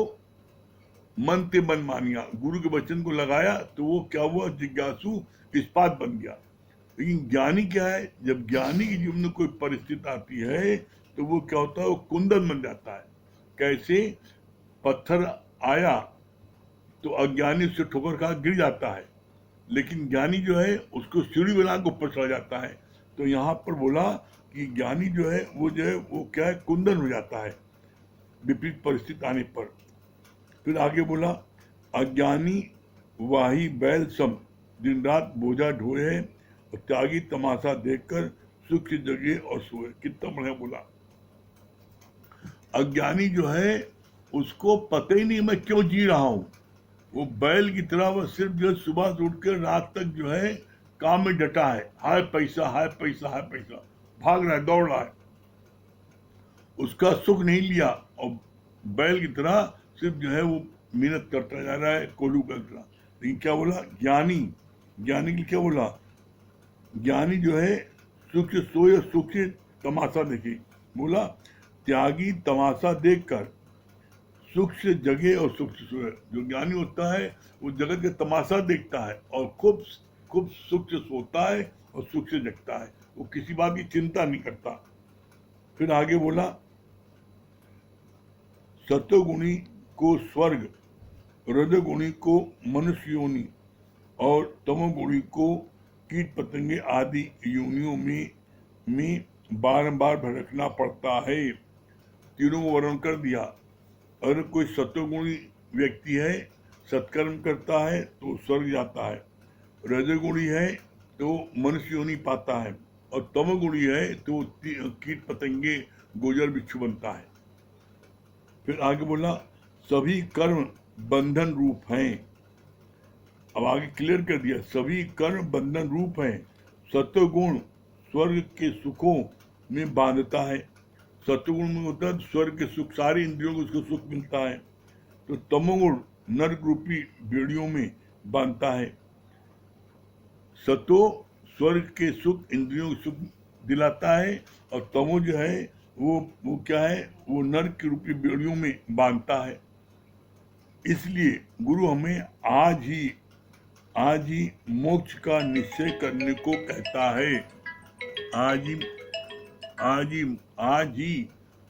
मन से मन मानिया, गुरु के वचन को लगाया तो वो क्या हुआ, जिज्ञासु इस्पात बन गया। लेकिन ज्ञानी क्या है, जब ज्ञानी के जीवन में कोई परिस्थिति आती है तो वो क्या होता है, वो कुंदन बन जाता है। कैसे, पत्थर आया तो अज्ञानी उससे ठोकर खा गिर जाता है, लेकिन ज्ञानी जो है उसको सीढ़ी बना के ऊपर चढ़ा जाता है। तो यहाँ पर बोला कि ज्ञानी जो है वो क्या है, कुंदन हो जाता है विपरीत परिस्थिति आने पर। फिर आगे बोला, अज्ञानी वाही बैल सम, दिन रात बोझा ढोए और त्यागी तमाशा देखकर सुख से जगे और सोए। कितना बढ़िया बोला। अज्ञानी जो है उसको पता ही नहीं मैं क्यों जी रहा हूं, वो बैल की तरह वो सिर्फ जो है सुबह से उठकर रात तक जो है काम में डटा है, हाय पैसा हाय पैसा हाय पैसा, भाग रहा है, दौड़ रहा है, उसका सुख नहीं लिया और बैल की तरह सिर्फ जो है वो मेहनत करता जा रहा है, कोल्हू कर रहा। लेकिन क्या बोला, ज्ञानी, ज्ञानी के लिए क्या बोला, ज्ञानी जो है सुख से सोए, सुख से तमाशा देखे। बोला, त्यागी तमाशा देखकर सुख से जगे और सुख से सोए। जो ज्ञानी होता है वो जगत के तमाशा देखता है और खूब खूब सुख से सोता है और सुख से जगता है, वो किसी बात की चिंता नहीं करता। फिर आगे बोला, सत्वगुणी को स्वर्ग, रजोगुणी को मनुष्य योनि और तमोगुणी को कीट पतंगे आदि योनियों में बारंबार भटकना पड़ता है। तीनों को वर्णन कर दिया। अगर कोई सत्वगुणी व्यक्ति है, सत्कर्म करता है तो स्वर्ग जाता है, रजोगुणी है तो मनुष्य योनि पाता है, और तमोगुणी है तो कीट पतंगे गोजर बिच्छू बनता है। फिर आगे बोला, सभी कर्म बंधन रूप हैं। अब आगे क्लियर कर दिया, सभी कर्म बंधन रूप हैं। सत्वगुण स्वर्ग के सुखों में बांधता है, सत्वगुण में होता है स्वर्ग के सुख, सारी इंद्रियों को उसको सुख मिलता है। तो तमोगुण नरक रूपी बेड़ियों में बांधता है। सतो स्वर्ग के सुख, इंद्रियों को सुख दिलाता है, और तमो जो है वो क्या है, वो नरक की रूपी बेड़ियों में बांधता है। इसलिए गुरु हमें आज ही मोक्ष का निश्चय करने को कहता है। आज ही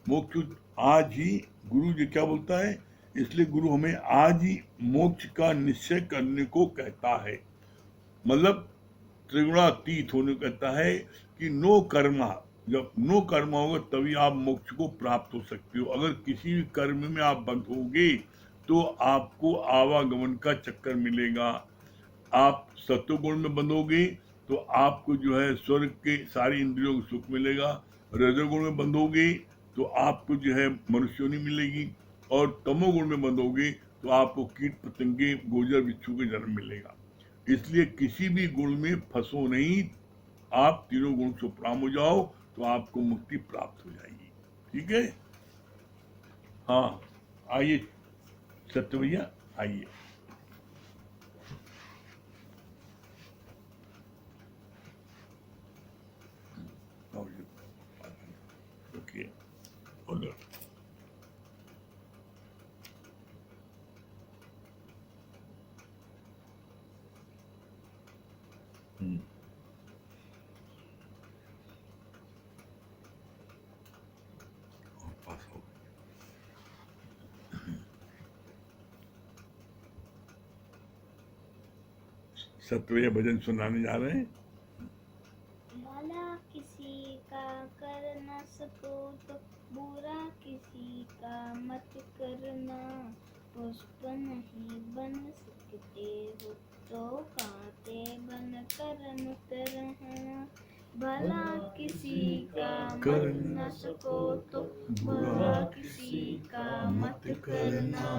मोक्ष, आज ही गुरु जी क्या बोलता है, इसलिए गुरु हमें आज ही मोक्ष का निश्चय करने को कहता है। मतलब त्रिगुणातीत होने को कहता है कि नो कर्मा, जब नो कर्मा होगा तभी आप मोक्ष को प्राप्त हो सकते हो। अगर किसी भी कर्म में आप बंध होगे तो आपको आवागमन का चक्कर मिलेगा। आप सत्वगुण में बंधोगे तो आपको जो है स्वर्ग के सारी इंद्रियों को सुख मिलेगा, रजोगुण में बंधोगे तो आपको जो है मनुष्योनी मिलेगी, और तमोगुण में बंधोगे तो आपको कीट पतंगे गोजर बिच्छू के जन्म मिलेगा। इसलिए किसी भी गुण में फंसो नहीं, आप तीनों गुण से उपराम हो जाओ तो आपको मुक्ति प्राप्त हो जाएगी। ठीक है, हाँ आइए सत्य भैया आइए। ओके, सत्य भजन सुनाने जा रहे हैं। भला किसी का कर न सको तो बुरा किसी का मत करना, पुष्प नहीं बन सकते हो तो कांटे बन कर मत रहना। भला किसी का कर न सको तो बुरा किसी का मत करना,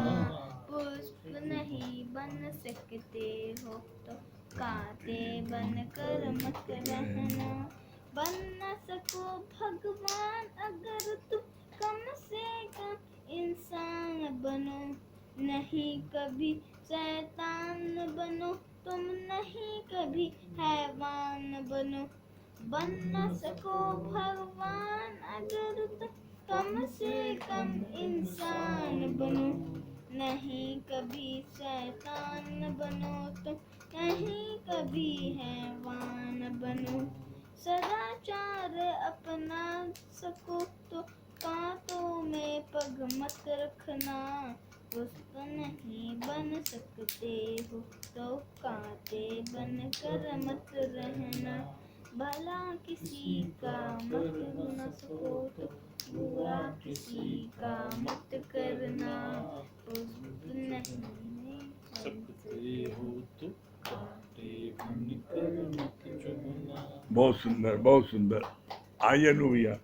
पुष्प नहीं बन सकते हो तो कांटे बन कर मत रहना। बन न सको भगवान अगर तुम कम से कम इंसान बनो, नहीं कभी शैतान बनो। तुम नहीं कभी हैवान बनो। बन न सको भगवान अगर तुम कम से कम इंसान बनो। नहीं कभी शैतान बनो तुम, नहीं कभी हैवान बनो। सदाचार अपना सको तो कांटों में पग मत रखना। पुष्प नहीं बन सकते हो तो कांटे बन कर मत रहना। भला किसी का मत न सको तो बुरा किसी का मत करना। पुष्प नहीं बन सकते हो तो कांटे बनकर मत चुभना। बहुत सुंदर, बहुत सुंदर। आइए अनु भैया।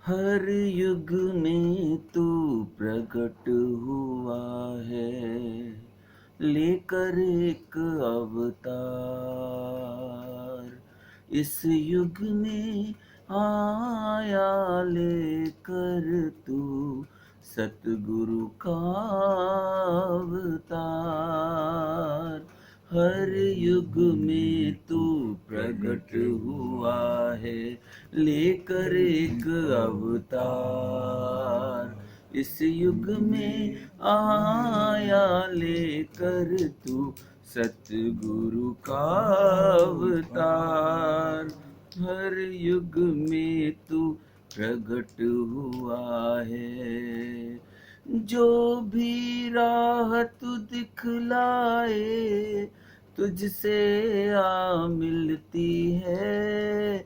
हर युग में तू प्रकट हुआ है, लेकर एक अवतार। इस युग में आया लेकर तू सतगुरु का अवतार। हर युग में तू प्रकट हुआ है, लेकर एक अवतार। इस युग में आया लेकर तू सतगुरु का अवतार। हर युग में तू प्रकट हुआ है। जो भी राह तू दिखलाए तुझसे आ मिलती है।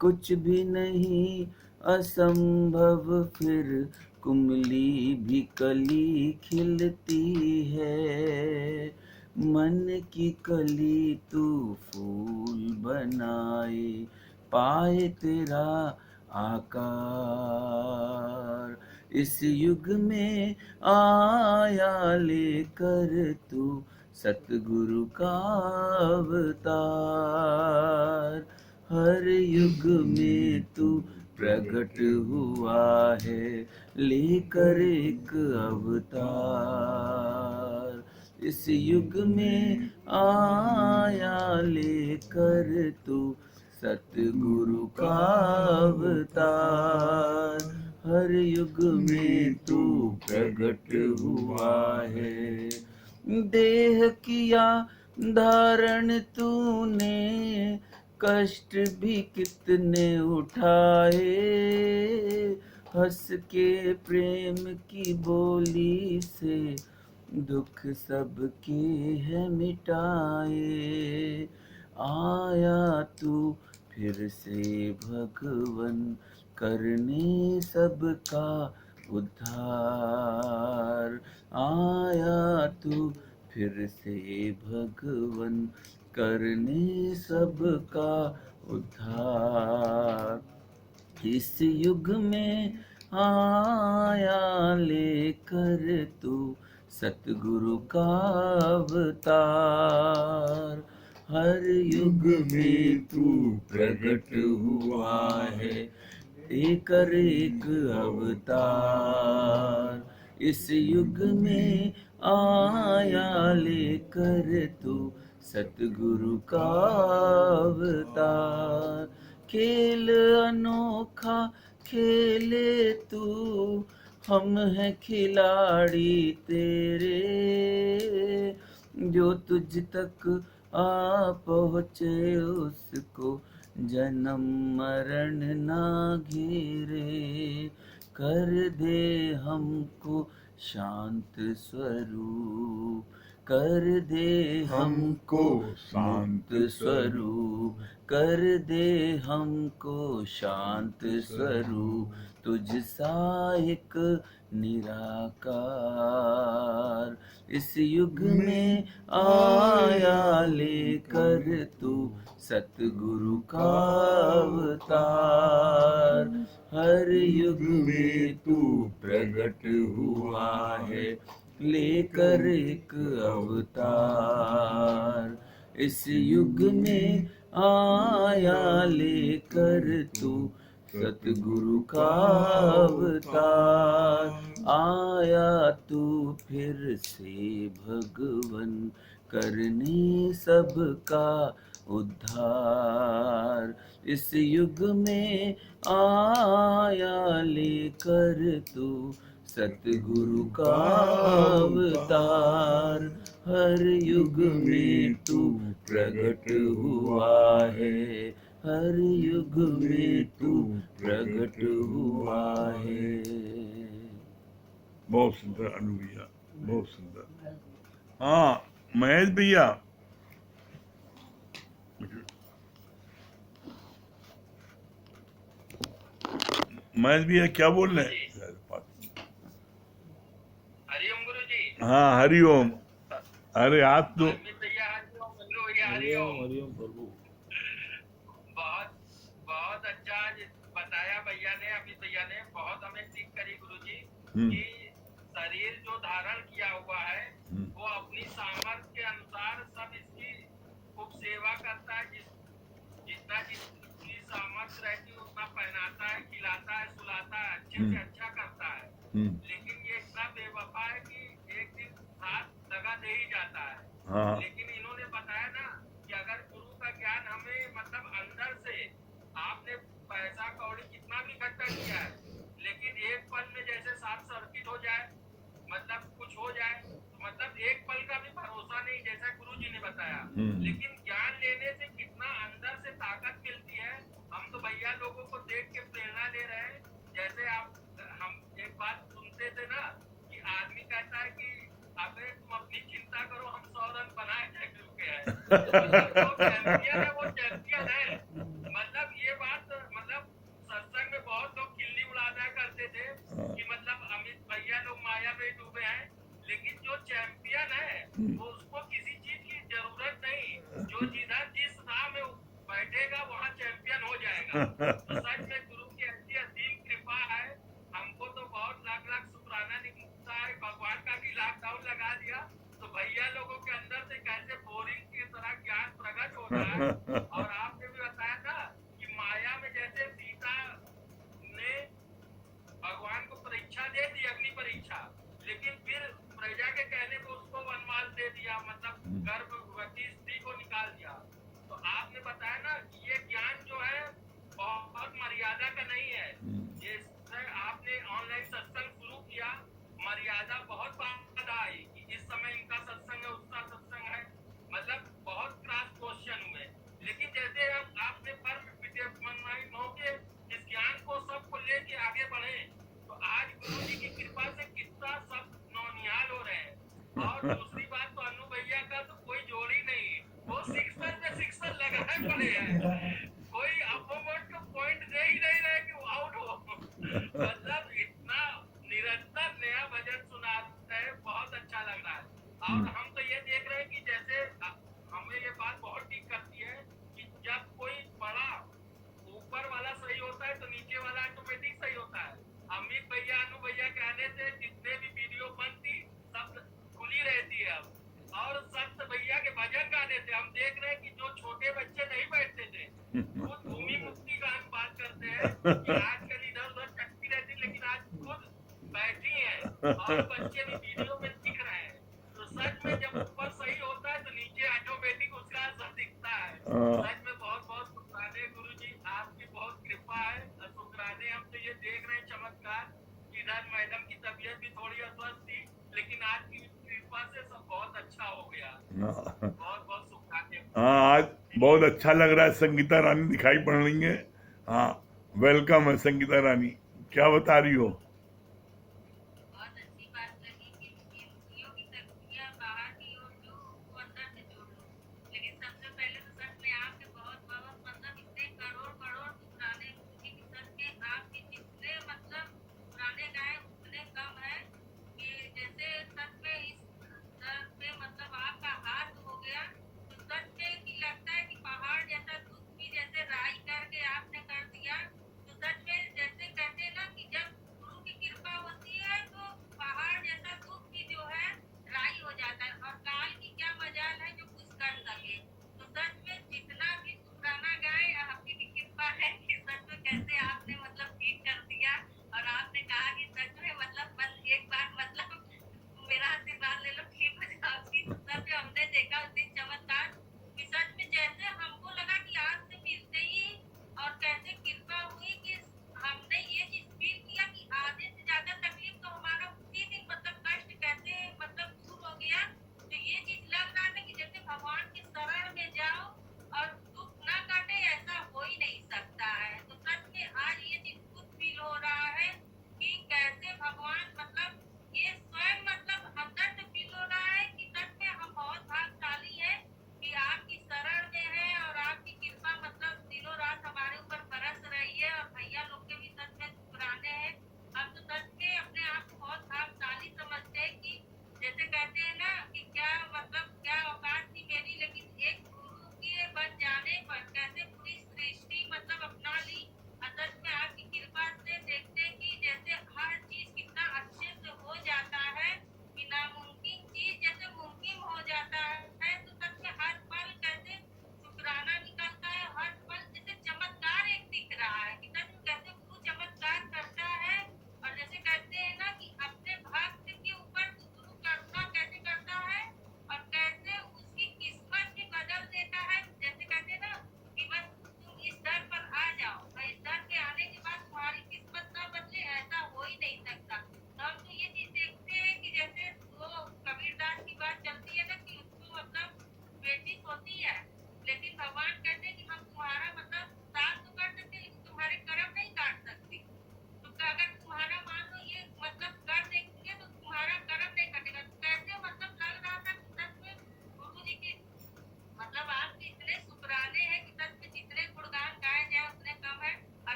कुछ भी नहीं असंभव, फिर कुमली भी कली खिलती है। मन की कली तू फूल बनाए, पाए तेरा आकार। इस युग में आया लेकर तू सतगुरु का अवतार। हर युग में तू प्रकट हुआ है, लेकर एक अवतार। इस युग में आया लेकर तू सतगुरु का अवतार। हर युग में तू प्रकट हुआ है। देह किया धारण तूने, कष्ट भी कितने उठाए। हंस के प्रेम की बोली से दुख सबके है मिटाए। आया तू फिर से भगवन, करने सबका उद्धार। आया तू फिर से भगवन, करने सबका उद्धार। इस युग में आया लेकर तू सतगुरु का अवतार। हर युग में तू प्रकट हुआ है, लेकर एक अवतार। इस युग में आया लेकर तू सतगुरु का अवतार। खेल अनोखा खेले तू, हम हैं खिलाड़ी तेरे। जो तुझ तक आ पहुँचे उसको जन्म मरण ना घेरे। कर दे हमको शांत स्वरूप, कर दे हमको शांत स्वरूप, कर दे हमको शांत स्वरूप, तुझ सा एक निराकार। इस युग में आया लेकर तू सतगुरु का अवतार, हर युग में तू प्रकट हुआ है लेकर एक अवतार। इस युग में आया लेकर तू सतगुरु का अवतार, आया तू फिर से भगवन करने सबका उद्धार। इस युग में आया लेकर तू सतगुरु का अवतार, हर युग में तू प्रकट हुआ है, हर युग में तू प्रकट हुआ है। बहुत सुंदर अनु भैया, बहुत सुंदर। हाँ महेश भैया, महेश भैया क्या बोल रहे हैं? हरिओम गुरु जी। हाँ हरिओम। अरे आज तो अमित भैया हरिओम, बल्लू भैया हरिओम। हरिओम प्रभु। बहुत बहुत अच्छा आज बताया भैया ने, अमित भैया ने बहुत हमें सीख करी गुरु जी कि शरीर जो धारण किया हुआ है वो अपनी सामर्थ्य के अनुसार सब इसकी खूब सेवा करता है। जितना जिसकी सामर्थ्य रहती है उतना पहनाता है, खिलाता है, सुलाता है, अच्छे से अच्छा करता है। लेकिन ये इतना बेवफा है कि एक दिन साथ दगा दे ही जाता है। हाँ लेकिन इन्होंने बताया ना कि अगर गुरु का ज्ञान हमें मतलब अंदर से, आपने पैसा कौड़ी कितना भी इकट्ठा किया है लेकिन एक पल में जैसे शॉर्ट सर्किट हो जाए, मतलब कुछ हो जाए, मतलब एक पल का भी भरोसा नहीं, जैसा गुरु जी ने बताया। लेकिन ज्ञान लेने से कितना अंदर से ताकत मिलती है। हम तो भैया लोगों को देख के प्रेरणा ले रहे हैं। जैसे हम एक बात सुनते थे ना कि आदमी कहता है कि अबे तुम अपनी चिंता करो, हम 100 रन बनाए चुके हैं। जो चैंपियन है वो चैंपियन है। मतलब ये बात, मतलब सत्संग में बहुत लोग खिल्ली उड़ाया करते थे कि मतलब अमित भैया लोग माया में डूबे हैं, लेकिन जो चैंपियन है वो उसको किसी चीज की जरूरत नहीं, जो जिधर जिस राह में बैठेगा वहाँ चैंपियन हो जाएगा। तो सच में गुरु की ऐसी असीम कृपा है, हमको तो बहुत लाख लाख शुक्राना निकलता है। भगवान का भी लॉकडाउन लगा दिया तो भैया लोगों के अंदर से कैसे बोरिंग की तरह ज्ञान प्रकट हो रहा है। और आपने भी बताया था कि माया में जैसे सीता ने भगवान को परीक्षा दे दी, अग्नि परीक्षा, लेकिन फिर प्रजा के कहने पे उसको वनवास दे दिया, मतलब गर्भवती स्त्री को निकाल दिया। तो आपने बताया ना कि ये ज्ञान जो है बहुत मर्यादा का नहीं है। जैसे आपने ऑनलाइन सत्संग शुरू किया, मर्यादा बहुत बात आई कि इस समय इनका सत्संग है, उसका सत्संग है, मतलब बहुत क्रॉस क्वेश्चन हुए। लेकिन जैसे हम आपने परम मनमानी हो के इस ज्ञान को सबको लेके आगे बढ़े, तो आज गुरु जी की कृपा से कितना सब नौनिहाल हो रहे हैं। और दूसरी बात तो अनु भैया का तो कोई जोड़ ही नहीं, वो सिक्सर पे सिक्सर लगाए पड़े हैं, कोई अपोनेंट को पॉइंट दे ही नहीं रहे कि वो आउट हो। मतलब इतना निरंतर नया भजन सुनाते हैं, बहुत अच्छा लग रहा है। और हम तो ये देख रहे हैं कि जैसे हमें ये बात बहुत ठीक करती है कि जब कोई बड़ा ऊपर वाला सही होता है तो नीचे वाला ऑटोमेटिक सही होता है। अमित भैया, अनु भैया के आने से जितने भी वीडियो बनती सब खुली रहती है अब। और संत भैया के भजन गाने से हम देख रहे हैं कि जो छोटे बच्चे नहीं बैठते थे वो भूमि मुक्ति का हम बात करते हैं कि आजकल इधर उधर चकती रहती, लेकिन आज खुद बैठी है और बच्चे भी वीडियो में दिख रहे हैं। तो सच में जब ऊपर सही होता है तो नीचे ऑटोमेटिक उसका असर दिखता है। सच में बहुत बहुत शुक्राने गुरु जी, आपकी बहुत कृपा है। शुक्राने हम तो ये देख रहे हैं चमत्कार। इधर मैडम की तबीयत भी थोड़ी अस्वस्थ थी, लेकिन आज की कृपा से सब बहुत अच्छा हो गया। बहुत बहुत शुक्राने। हाँ आज बहुत अच्छा लग रहा है। संगीता रानी दिखाई पड़ रही है। हाँ वेलकम है संगीता रानी, क्या बता रही हो? बहुत अच्छी बात लगी कि युवतियों की शक्तियाँ बाहर की ओर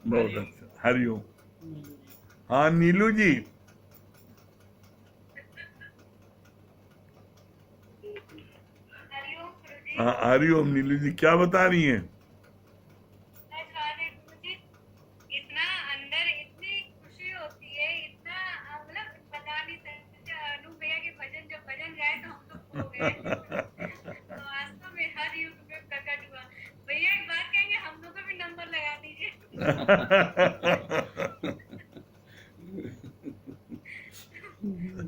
बहुत अच्छा, हरिओम। हाँ नीलू जी, हरिओम गुरुजी। हाँ हरिओम नीलू जी, क्या बता रही हैं? अरे गुरुजी, इतना अंदर इतनी खुशी होती है, इतना मतलब बता नहीं सकते। अनु भैया के भजन जब भजन गाए तो हम लोग खो गए। तो वास्तव में हर युग में प्रकट हुआ। भैया एक बात कहेंगे, हम लोग को भी नंबर लगा दीजिए।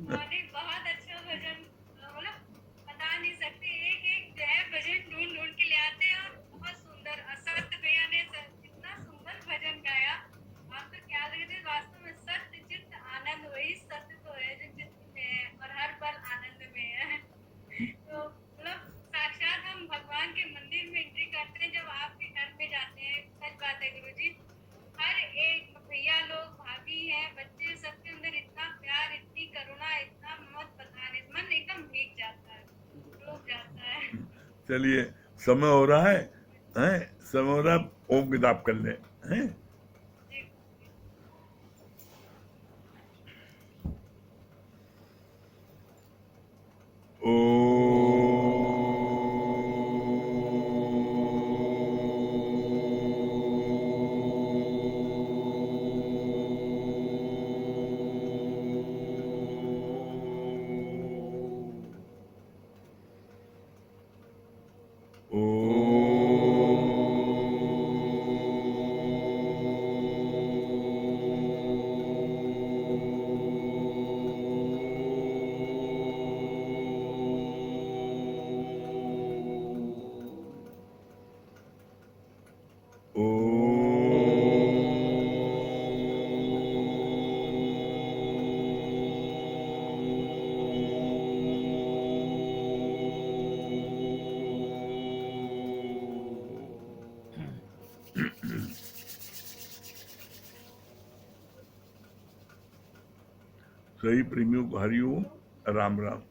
नहीं, बहुत अच्छा भजन, मतलब बता नहीं सकते। एक एक जो है भजन ढूंढ ढूंढ के ले आते हैं और बहुत सुंदर। सत्य भैया ने इतना सुंदर भजन गाया, आप तो क्या लगे थे। वास्तव में सत्य चित्त आनंद, वही सत्य तो है जो चित्त में है और हर पल आनंद में है। तो मतलब साक्षात हम भगवान के मंदिर में एंट्री करते हैं जब आपके घर में जाते हैं। सच बात है गुरुजी, हर एक भैया लोग, भाभी हैं, बच्चे, सबके अंदर इतना प्यार, इतनी करुणा, इतना मत बताने, मन एकदम भीग जाता है, डूब जाता है। चलिए समय हो रहा है, हैं? समय हो रहा है, ओम किताब कर ले, हैं? जी। सही प्रेमियों को हरिओम, राम राम।